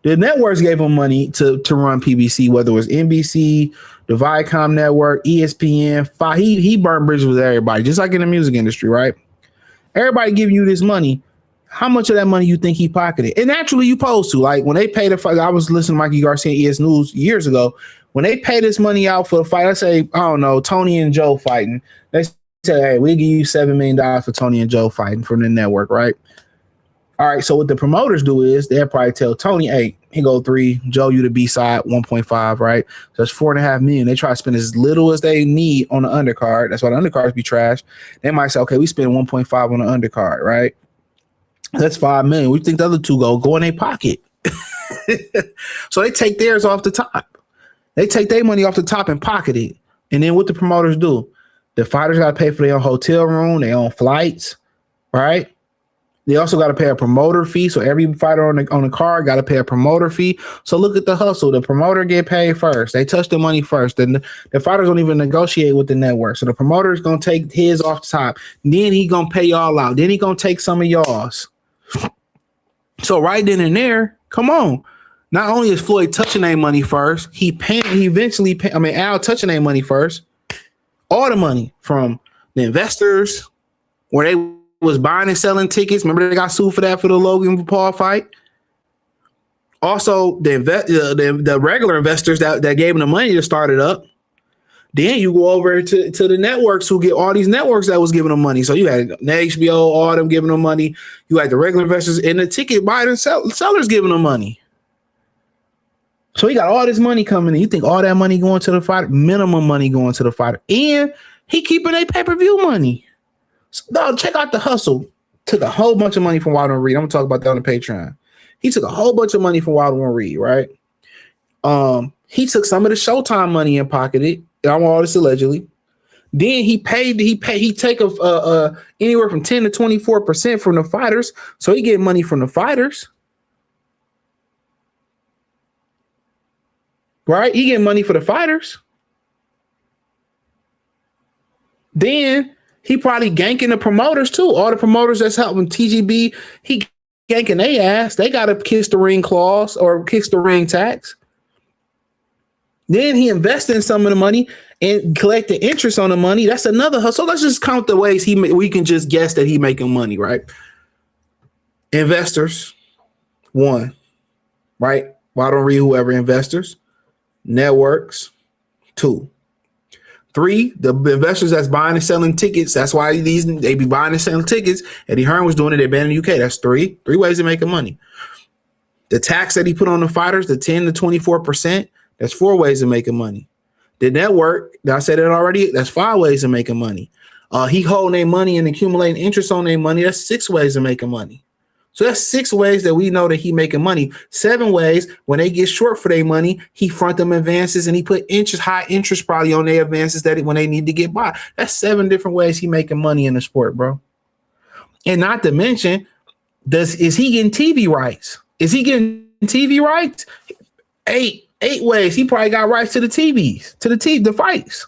The networks gave him money to run PBC, whether it was NBC, the Viacom network, ESPN. He burned bridges with everybody, just like in the music industry, right? Everybody giving you this money. How much of that money you think he pocketed? And naturally, you supposed to. Like when they pay the fight, I was listening to Mikey Garcia ES News years ago. When they pay this money out for a fight, let's say, I don't know, Tony and Joe fighting. They say, hey, we'll give you $7 million for Tony and Joe fighting from the network, right? All right, so what the promoters do is they'll probably tell Tony, hey, he go 3, Joe, you the B-side, 1.5, right? So that's $4.5 million. They try to spend as little as they need on the undercard. That's why the undercards be trash. They might say, okay, we spend 1.5 on the undercard, right? That's $5 million. We think the other two go in their pocket. So they take theirs off the top. They take their money off the top and pocket it. And then what the promoters do? The fighters got to pay for their own hotel room, their own flights, right? They also got to pay a promoter fee. So every fighter on the card got to pay a promoter fee. So look at the hustle. The promoter get paid first. They touch the money first. Then the fighters don't even negotiate with the network. So the promoter is going to take his off the top. Then he going to pay y'all out. Then he going to take some of y'all's. So right then and there, come on. Not only is Floyd touching their money first, Al touching their money first. All the money from the investors, where they was buying and selling tickets. Remember they got sued for that for the Logan Paul fight. Also, the regular investors that gave him the money to start it up. Then you go over to the networks who get all these networks that was giving them money. So you had HBO, all them giving them money. You had the regular investors and the ticket buyers and sellers giving them money. So he got all this money coming in. You think all that money going to the fighter? Minimum money going to the fighter. And he keeping a pay-per-view money. So, dog, check out the hustle. Took a whole bunch of money from Wild and Reed. I'm going to talk about that on the Patreon. He took a whole bunch of money from Wild and Reed, right? He took some of the Showtime money and pocketed. I'm all this allegedly. Then he take anywhere from 10 to 24% from the fighters. So he get money from the fighters. Right? He get money for the fighters. Then he probably ganking the promoters too. All the promoters that's helping TGB, he ganking their ass. They got a kiss the ring clause or kiss the ring tax. Then he invested in some of the money and collect the interest on the money. That's another hustle. So let's just count the ways we can just guess that he making money, right? Investors, 1, right? Why don't read whoever investors? Networks, 2. 3, the investors that's buying and selling tickets. That's why they be buying and selling tickets. Eddie Hearn was doing it. They've been in the UK. That's 3 ways of making money. The tax that he put on the fighters, the 10 to 24%. That's 4 ways of making money. The network, I said it already, that's 5 ways of making money. He holding their money and accumulating interest on their money. That's 6 ways of making money. So that's 6 ways that we know that he making money. 7 ways when they get short for their money, he front them advances and he put high interest probably on their advances that when they need to get by. That's 7 different ways he making money in the sport, bro. And not to mention, is he getting TV rights? Is he getting TV rights? 8 ways. He probably got rights to the TVs, to the fights.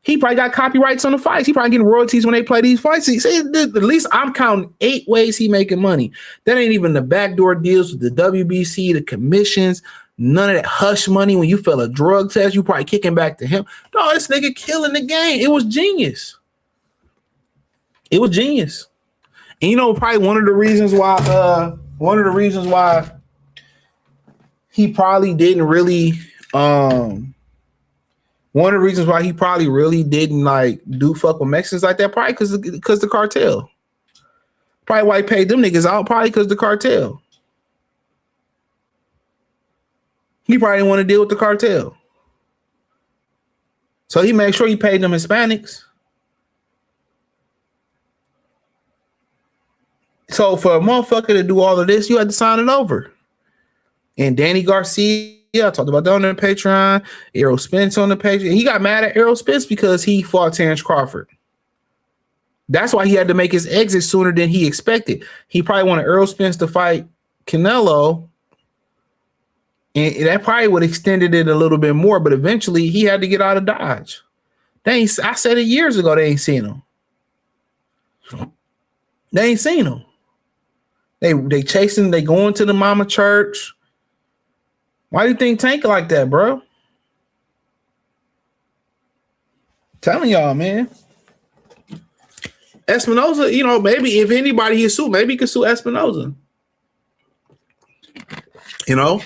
He probably got copyrights on the fights. He probably getting royalties when they play these fights. At least I'm counting 8 ways he making money. That ain't even the backdoor deals with the WBC, the commissions, none of that hush money. When you fail a drug test, you probably kicking back to him. No, this nigga killing the game. It was genius. It was genius. And you know, probably one of the reasons why he probably didn't really one of the reasons why he probably really didn't like do fuck with Mexicans like that, probably because the cartel. Probably why he paid them niggas out, probably because the cartel. He probably didn't want to deal with the cartel. So he made sure he paid them Hispanics. So for a motherfucker to do all of this, you had to sign it over. And Danny Garcia, I talked about that on the Patreon. Errol Spence on the Patreon. He got mad at Errol Spence because he fought Terrence Crawford. That's why he had to make his exit sooner than he expected. He probably wanted Errol Spence to fight Canelo, and that probably would have extended it a little bit more, but eventually he had to get out of Dodge. I said it years ago, they ain't seen him. They ain't seen him. They chasing, they going to the mama church. Why do you think Tank like that, bro? Telling y'all, man. Espinoza, you know, maybe if anybody he sue, maybe he could sue Espinoza. You know?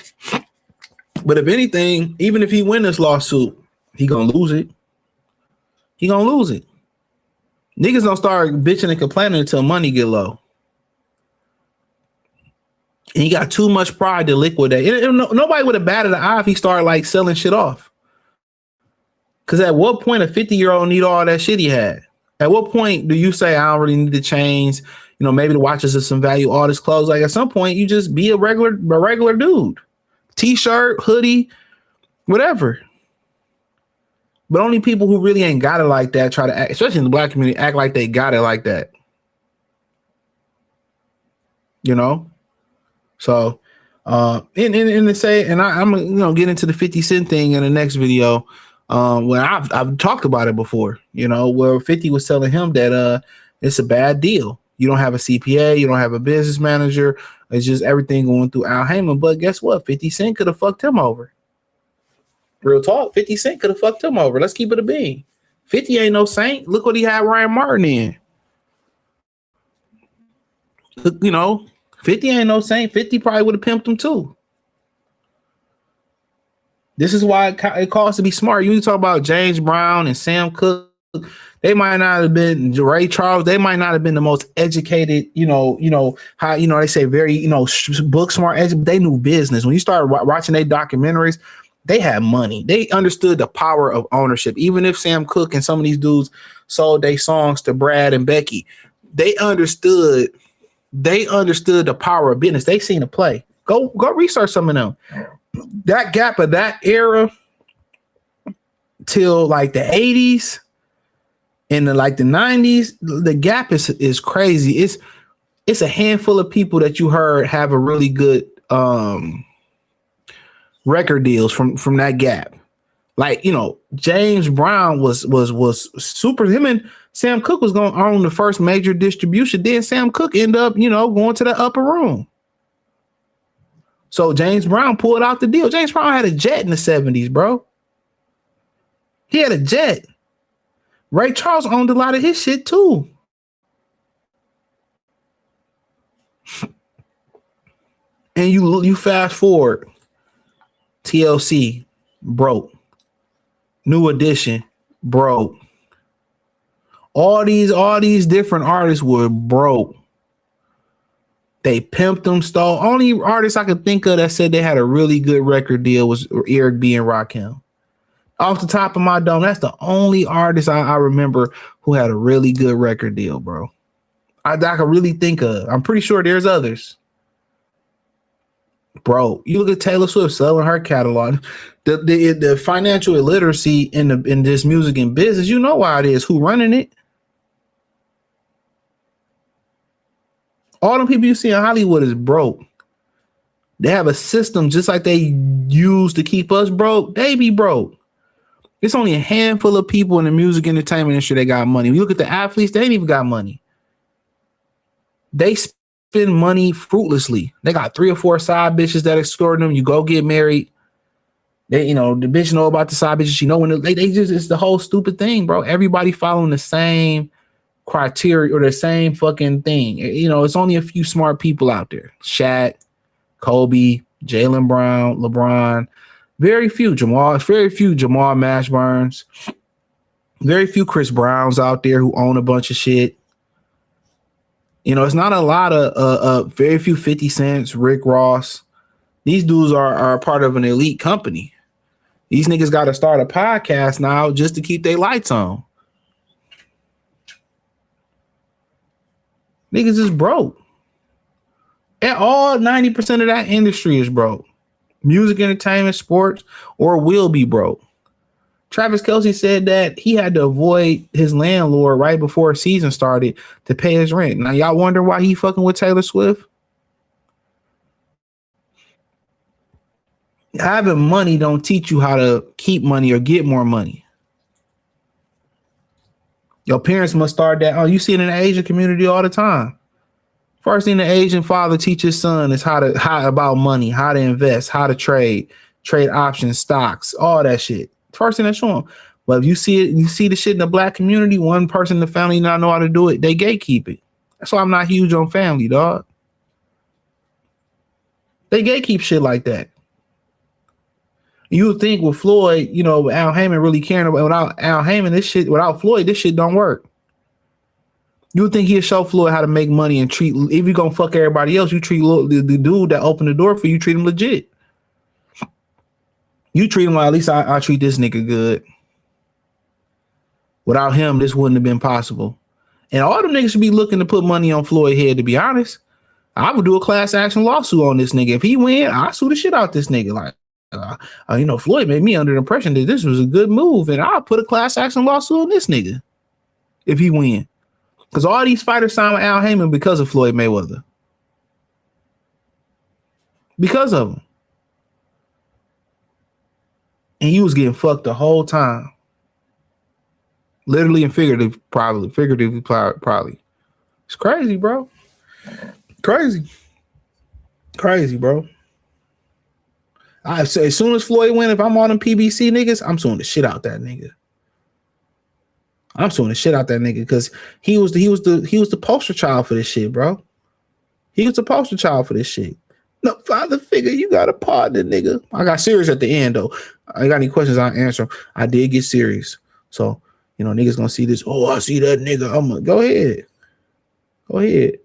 But if anything, even if he win this lawsuit, he gonna lose it. He gonna lose it. Niggas don't start bitching and complaining until money get low. And he got too much pride to liquidate. Nobody would have batted an eye if he started like selling shit off. Because at what point a 50-year-old need all that shit he had? At what point do you say, I don't really need the chains? You know, maybe the watches of some value, all this clothes. Like at some point, you just be a regular dude. T-shirt, hoodie, whatever. But only people who really ain't got it like that try to act, especially in the black community, act like they got it like that. You know? So, I'm get into the 50 Cent thing in the next video. When I've talked about it before, you know, where 50 was telling him that it's a bad deal. You don't have a CPA, you don't have a business manager. It's just everything going through Al Haymon. But guess what? 50 Cent could have fucked him over. Real talk, 50 Cent could have fucked him over. Let's keep it a bean. 50 ain't no saint. Look what he had Ryan Martin in. you know, 50 ain't no saint. 50 probably would have pimped him too. This is why it costs to be smart. You talk about James Brown and Sam Cooke. They might not have been Ray Charles. They might not have been the most educated, how, they say very, book smart. They knew business. When you start watching their documentaries, they had money. They understood the power of ownership. Even if Sam Cooke and some of these dudes sold their songs to Brad and Becky, they understood the power of business. They seen a play. Go research some of them. That gap of that era till like the 80s and the 90s, the gap is crazy. It's a handful of people that you heard have a really good record deals from that gap. Like, James Brown was super. Him and Sam Cooke was going to own the first major distribution. Then Sam Cooke ended up, going to the upper room. So James Brown pulled out the deal. James Brown had a jet in the 70s, bro. He had a jet. Ray Charles owned a lot of his shit too. And you fast forward, TLC broke. New Edition broke. All these different artists were broke. They pimped them, stole. Only artists I could think of that said they had a really good record deal was Eric B and Rakim. Off the top of my dome, that's the only artist I remember who had a really good record deal, bro. I could really think of. I'm pretty sure there's others. Bro, you look at Taylor Swift selling her catalog. The financial illiteracy in this music and business, you know why it is. Who running it? All the people you see in Hollywood is broke. They have a system just like they use to keep us broke. They be broke. It's only a handful of people in the music entertainment industry that got money. When you look at the athletes, they ain't even got money. They spend money fruitlessly. They got 3 or 4 side bitches that escort them. You go get married. They, the bitch know about the side bitches. She know when they just, it's the whole stupid thing, bro. Everybody following the same criteria or the same fucking thing. It's only a few smart people out there. Shaq, Kobe, Jaylen Brown, LeBron. Very few Jamal Mashburns. Very few Chris Browns out there who own a bunch of shit. It's not a lot of very few 50 Cents, Rick Ross. These dudes are part of an elite company. These niggas got to start a podcast now just to keep their lights on. Niggas is broke. And all 90% of that industry is broke. Music, entertainment, sports, or will be broke. Travis Kelce said that he had to avoid his landlord right before season started to pay his rent. Now, y'all wonder why he fucking with Taylor Swift? Having money don't teach you how to keep money or get more money. Your parents must start that. Oh, you see it in the Asian community all the time. First thing the Asian father teaches son is how about money, how to invest, how to trade options, stocks, all that shit. First thing they show them. But if you see the shit in the black community, one person in the family not know how to do it, they gatekeep it. That's why I'm not huge on family, dog. They gatekeep shit like that. You would think with Floyd, Al Haymon really caring about. Without Al Haymon, without Floyd, this shit don't work. You would think he'd show Floyd how to make money and treat. If you're gonna fuck everybody else, you treat the dude that opened the door for you. Treat him legit. You treat him like, at least I treat this nigga good. Without him, this wouldn't have been possible. And all them niggas should be looking to put money on Floyd's head. To be honest, I would do a class action lawsuit on this nigga. If he win, I sue the shit out this nigga. Like. Floyd made me under the impression that this was a good move, and I'll put a class action lawsuit on this nigga if he win. Because all these fighters signed with Al Haymon because of Floyd Mayweather. Because of him. And he was getting fucked the whole time. Literally and figuratively, probably. It's crazy, bro. Crazy, bro. As soon as Floyd win, if I'm on them PBC niggas, I'm suing the shit out that nigga. I'm suing the shit out that nigga because he was the poster child for this shit, bro. He was a poster child for this shit. No, father figure, you got a partner, nigga. I got serious at the end, though. I got any questions, I'll answer them. I did get serious. So, you know, niggas gonna see this. Oh, I see that nigga. I'm gonna go ahead. Go ahead.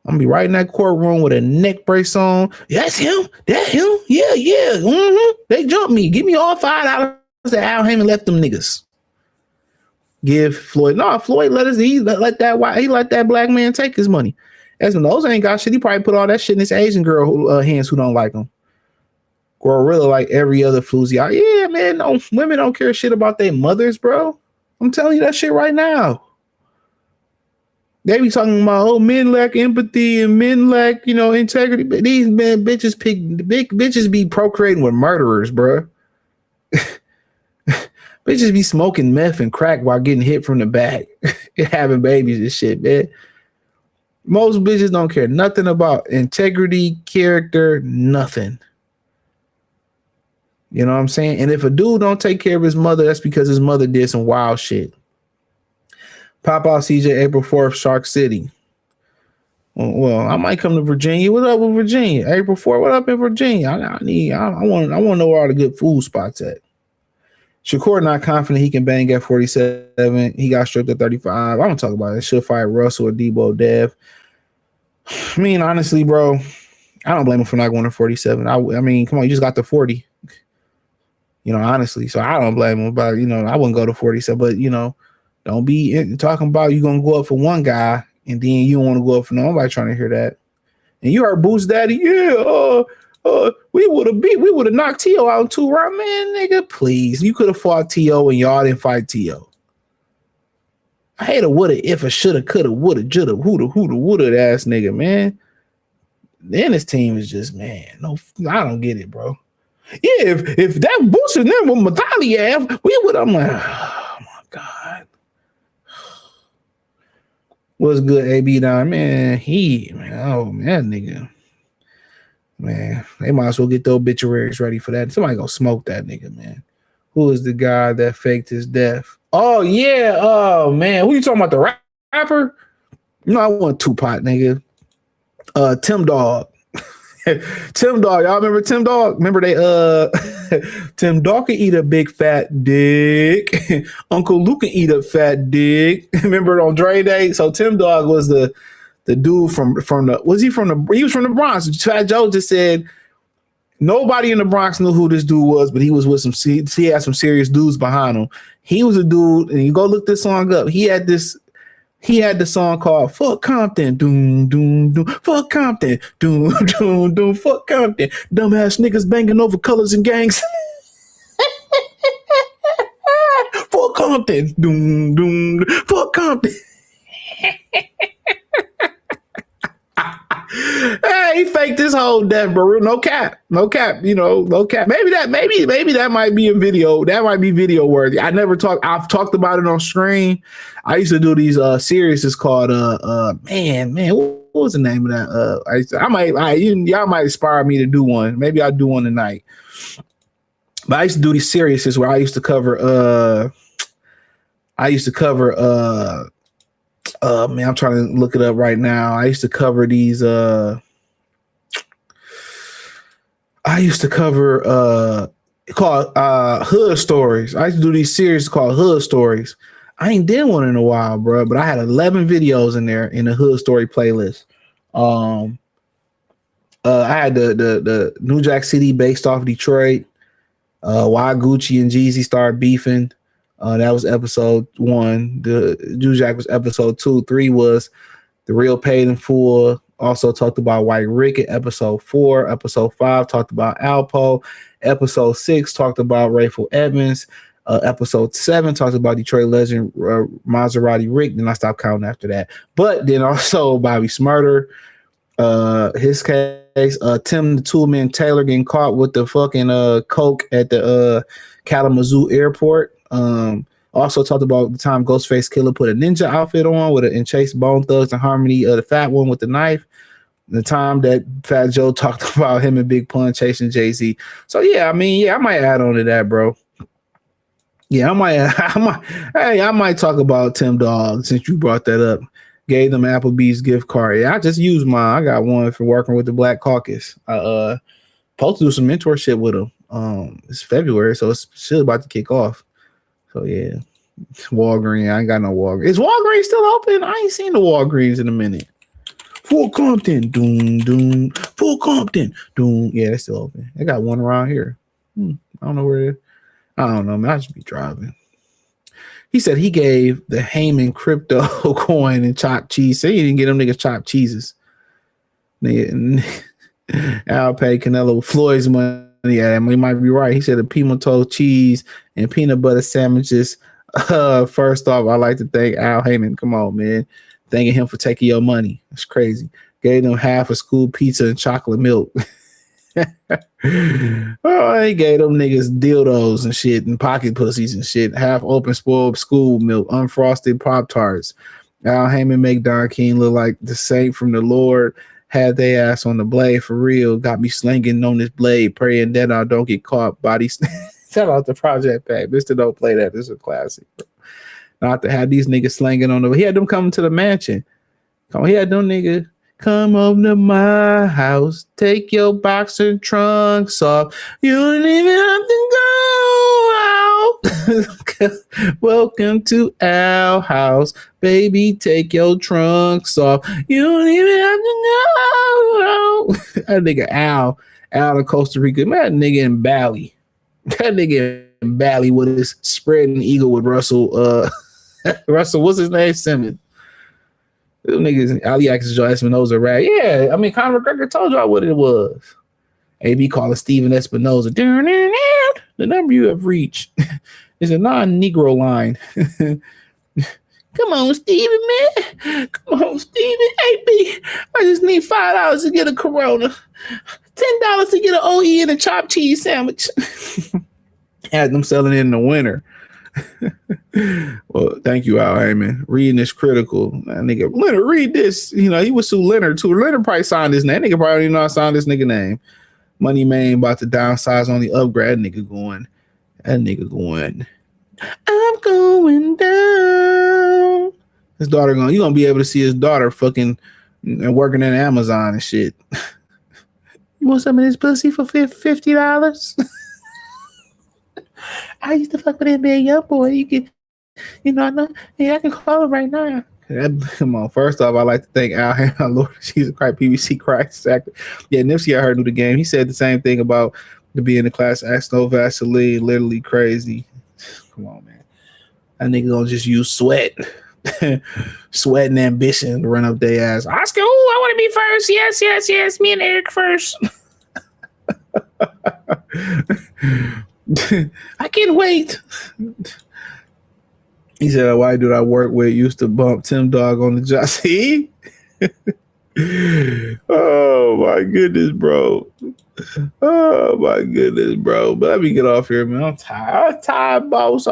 I'm gonna be right in that courtroom with a neck brace on. That's him. That him. Yeah, yeah. Mm-hmm. They jumped me. Give me all $5 that Al Haymon left them niggas. Give Floyd. No, Floyd let that black man take his money. Espinoza ain't got shit. He probably put all that shit in his Asian girl hands who don't like him. Gorilla like every other floozy out. Yeah, man. No, women don't care shit about their mothers, bro. I'm telling you that shit right now. They be talking about, oh, men lack empathy and men lack, you know, integrity. But these bitches be procreating with murderers, bro. Bitches be smoking meth and crack while getting hit from the back and having babies and shit, man. Most bitches don't care nothing about integrity, character, nothing. You know what I'm saying? And if a dude don't take care of his mother, that's because his mother did some wild shit. Pop out CJ April 4th, Shark City. Well, I might come to Virginia. What up with Virginia? April 4th, what up in Virginia? I want to know where all the good food spots at. Shakur not confident he can bang at 47. He got stripped at 35. I don't talk about it. Should fight Russell or Debo Dev. I mean, honestly, bro, I don't blame him for not going to 47. I mean, come on, you just got to 40. You know, honestly. So I don't blame him. But, you know, I wouldn't go to 47. But, you know, don't be talking about you going to go up for one guy and then you don't want to go up for nobody trying to hear that. And you heard Boots Daddy, yeah, we would have knocked T.O. out in 2 rounds. Man, nigga, please. You could have fought T.O. and y'all didn't fight T.O. I hate a woulda, if a shoulda, coulda, woulda, shoulda, whoulda, woulda ass nigga, man. Then this team is just, man, no, I don't get it, bro. Yeah, if that Boots and them with Medaliev, we would. I'm like, oh my God. What's good, AB down, man? Oh man, nigga. Man, they might as well get the obituaries ready for that. Somebody gonna smoke that nigga, man. Who is the guy that faked his death? Oh yeah, oh man. Who you talking about? The rapper? No, I want Tupac, nigga. Tim Dog. Tim Dog, y'all remember Tim Dog? Remember they Tim Dog can eat a big fat dick. Uncle Luke can eat a fat dick. Remember on Dre Day? So Tim Dog was the dude from the he was from the Bronx. Fat Joe just said nobody in the Bronx knew who this dude was, but he was with he had some serious dudes behind him. He was a dude, and you go look this song up. He had the song called Fuck Compton, doom, doom, doom, fuck Compton, doom, doom, doom, fuck Compton, dumbass niggas banging over colors and gangs. Fuck Compton, doom, doom, fuck Compton. Hey, he faked this whole death, bro. No cap, you know, no cap. Maybe that might be a video. That might be video worthy. I've talked about it on screen. I used to do these series. It's called man, what was the name of that? Y'all might inspire me to do one. Maybe I'll do one tonight. But I used to do these series where I used to cover man, I'm trying to look it up right now. I used to cover these called Hood Stories. I used to do these series called Hood Stories. I ain't did one in a while, bro, but I had 11 videos in there in the Hood Story playlist. I had the New Jack City based off Detroit. Why Gucci and Jeezy started beefing. That was episode 1. The New Jack was episode 2. 3 was The Real Paid in Full. Also talked about White Rick in episode 4. Episode 5 talked about Alpo. Episode 6 talked about Rayful Edmonds. Episode 7 talked about Detroit legend Maserati Rick. Then I stopped counting after that. But then also Bobby Smurder, his case, Tim the Toolman Taylor getting caught with the fucking coke at the Kalamazoo airport. Also talked about the time Ghostface Killer put a ninja outfit on and chased Bone Thugs and Harmony, the fat one with the knife. The time that Fat Joe talked about him and Big Pun chasing Jay-Z. So yeah, I mean, I might add on to that, bro. Yeah, I might talk about Tim Dog since you brought that up. Gave them Applebee's gift card. Yeah, I just used mine. I got one for working with the Black Caucus. I supposed to do some mentorship with them. It's February, so it's still about to kick off. So yeah, Walgreens. I ain't got no Walgreens. Is Walgreens still open? I ain't seen the Walgreens in a minute. Fort Compton, doom, doom. Fort Compton, doom. Yeah, it's still open. They got one around here. I don't know where. I don't know, man. I just be driving. He said he gave the Haymon crypto coin and chopped cheese. So he didn't get them niggas chopped cheeses. Nigga, Al paid Canelo Floyd's money. Yeah, I mean, he might be right. He said the pimento cheese and peanut butter sandwiches. First off, I'd like to thank Al Haymon. Come on, man. Thanking him for taking your money. That's crazy. Gave them half a school pizza and chocolate milk. Oh, he gave them niggas dildos and shit and pocket pussies and shit. Half open spoiled school milk, unfrosted Pop-Tarts. Al Haymon make Don King look like the saint from the Lord. Had they ass on the blade for real. Got me slinging on this blade, praying that I don't get caught. Body shout out to Project Pack. Mr. Don't play that. This is a classic, bro. Not to have these niggas slanging on the. He had them coming to the mansion. Come on, he had them niggas come over to my house. Take your boxer trunks off. You don't even have to go out. Welcome to our house, baby. Take your trunks off. You don't even have to go out. That nigga Al in Costa Rica. Man, that nigga in Bali. That nigga in Bali with his spreading eagle with Russell. Russell, what's his name? Simmons. Those niggas, Ali Axis, Joe Espinoza, right? Yeah, I mean, Conor McGregor told y'all what it was. AB calling Steven Espinoza. The number you have reached is a non-Negro line. Come on, Steven, man. Come on, Steven. AB, I just need $5 to get a Corona. $10 to get an OE and a chopped cheese sandwich. Had them selling it in the winter. Well, thank you, Al Haymon. Reading is critical. That nigga, Leonard, read this. You know, he would sue Leonard too. Leonard probably signed his name. That nigga probably don't even know how to sign this nigga name. Money man about to downsize on the upgrade. That nigga going. I'm going down. His daughter going. You gonna be able to see his daughter fucking and working at Amazon and shit. You want some of this pussy for $50? I used to fuck with that big young boy. You can, you know, I know. Yeah, I can call him right now. Come on. First off, I'd like to thank Al Haymon, Lord Jesus Christ, PBC Christ actor. Yeah, Nipsey, I heard him do the game. He said the same thing about the being the class act no Vaseline, literally crazy. Come on, man. That nigga gonna just use sweat. Sweat and ambition to run up their ass. Oscar, I want to be first. Yes. Me and Eric first. I can't wait. He said, a white dude I work with used to bump Tim Dog on the job. See? Oh my goodness, bro. But let me get off here, man. I'm tired, boss.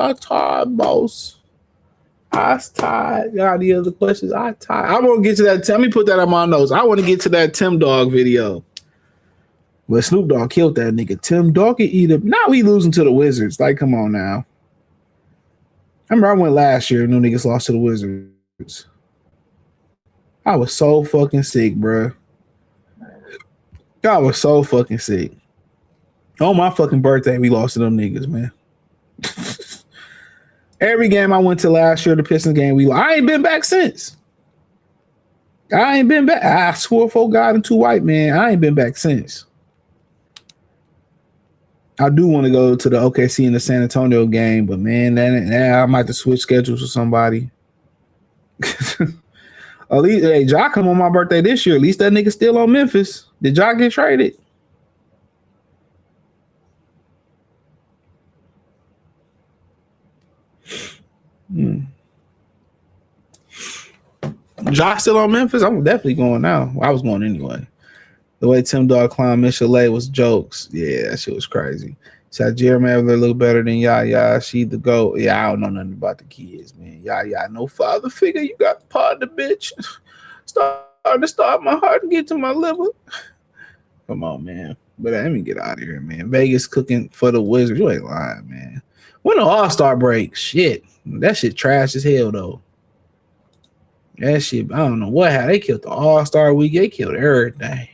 Y'all any other questions? I'm gonna get to that. Let me put that on my notes. I want to get to that Tim Dog video. But Snoop Dogg killed that nigga. Tim Dog can eat him. Now we losing to the Wizards. Like, come on now. I remember I went last year and them niggas lost to the Wizards. I was so fucking sick, bro. I was so fucking sick. On my fucking birthday, we lost to them niggas, man. Every game I went to last year, the Pistons game, I ain't been back since. I swore for God and two white men. I ain't been back since. I do want to go to the OKC and the San Antonio game, but man, I might have to switch schedules with somebody. At least, hey, Ja come on my birthday this year. At least that nigga still on Memphis. Did Ja get traded? Ja still on Memphis? I'm definitely going now. I was going anyway. The way Tim Dog climbed Michelet was jokes. Yeah, that shit was crazy. Said Jeremy Evler look better than Yaya. She the GOAT. Yeah, I don't know nothing about the kids, man. Yaya, no father figure. You got the part of the bitch. Starting to start my heart and get to my liver. Come on, man. But let me get out of here, man. Vegas cooking for the Wizards. You ain't lying, man. When the All-Star break? Shit. That shit trash as hell, though. That shit, I don't know what happened. They killed the All-Star Week. They killed everything.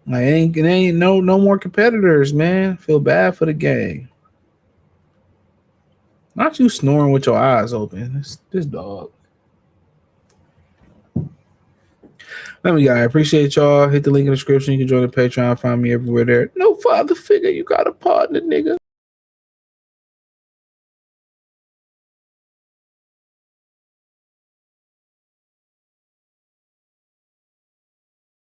Like it ain't no more competitors, man. Feel bad for the game. Not you snoring with your eyes open. This dog. Let me, guys. I appreciate y'all. Hit the link in the description. You can join the Patreon. Find me everywhere there. No father figure. You got a partner, nigga.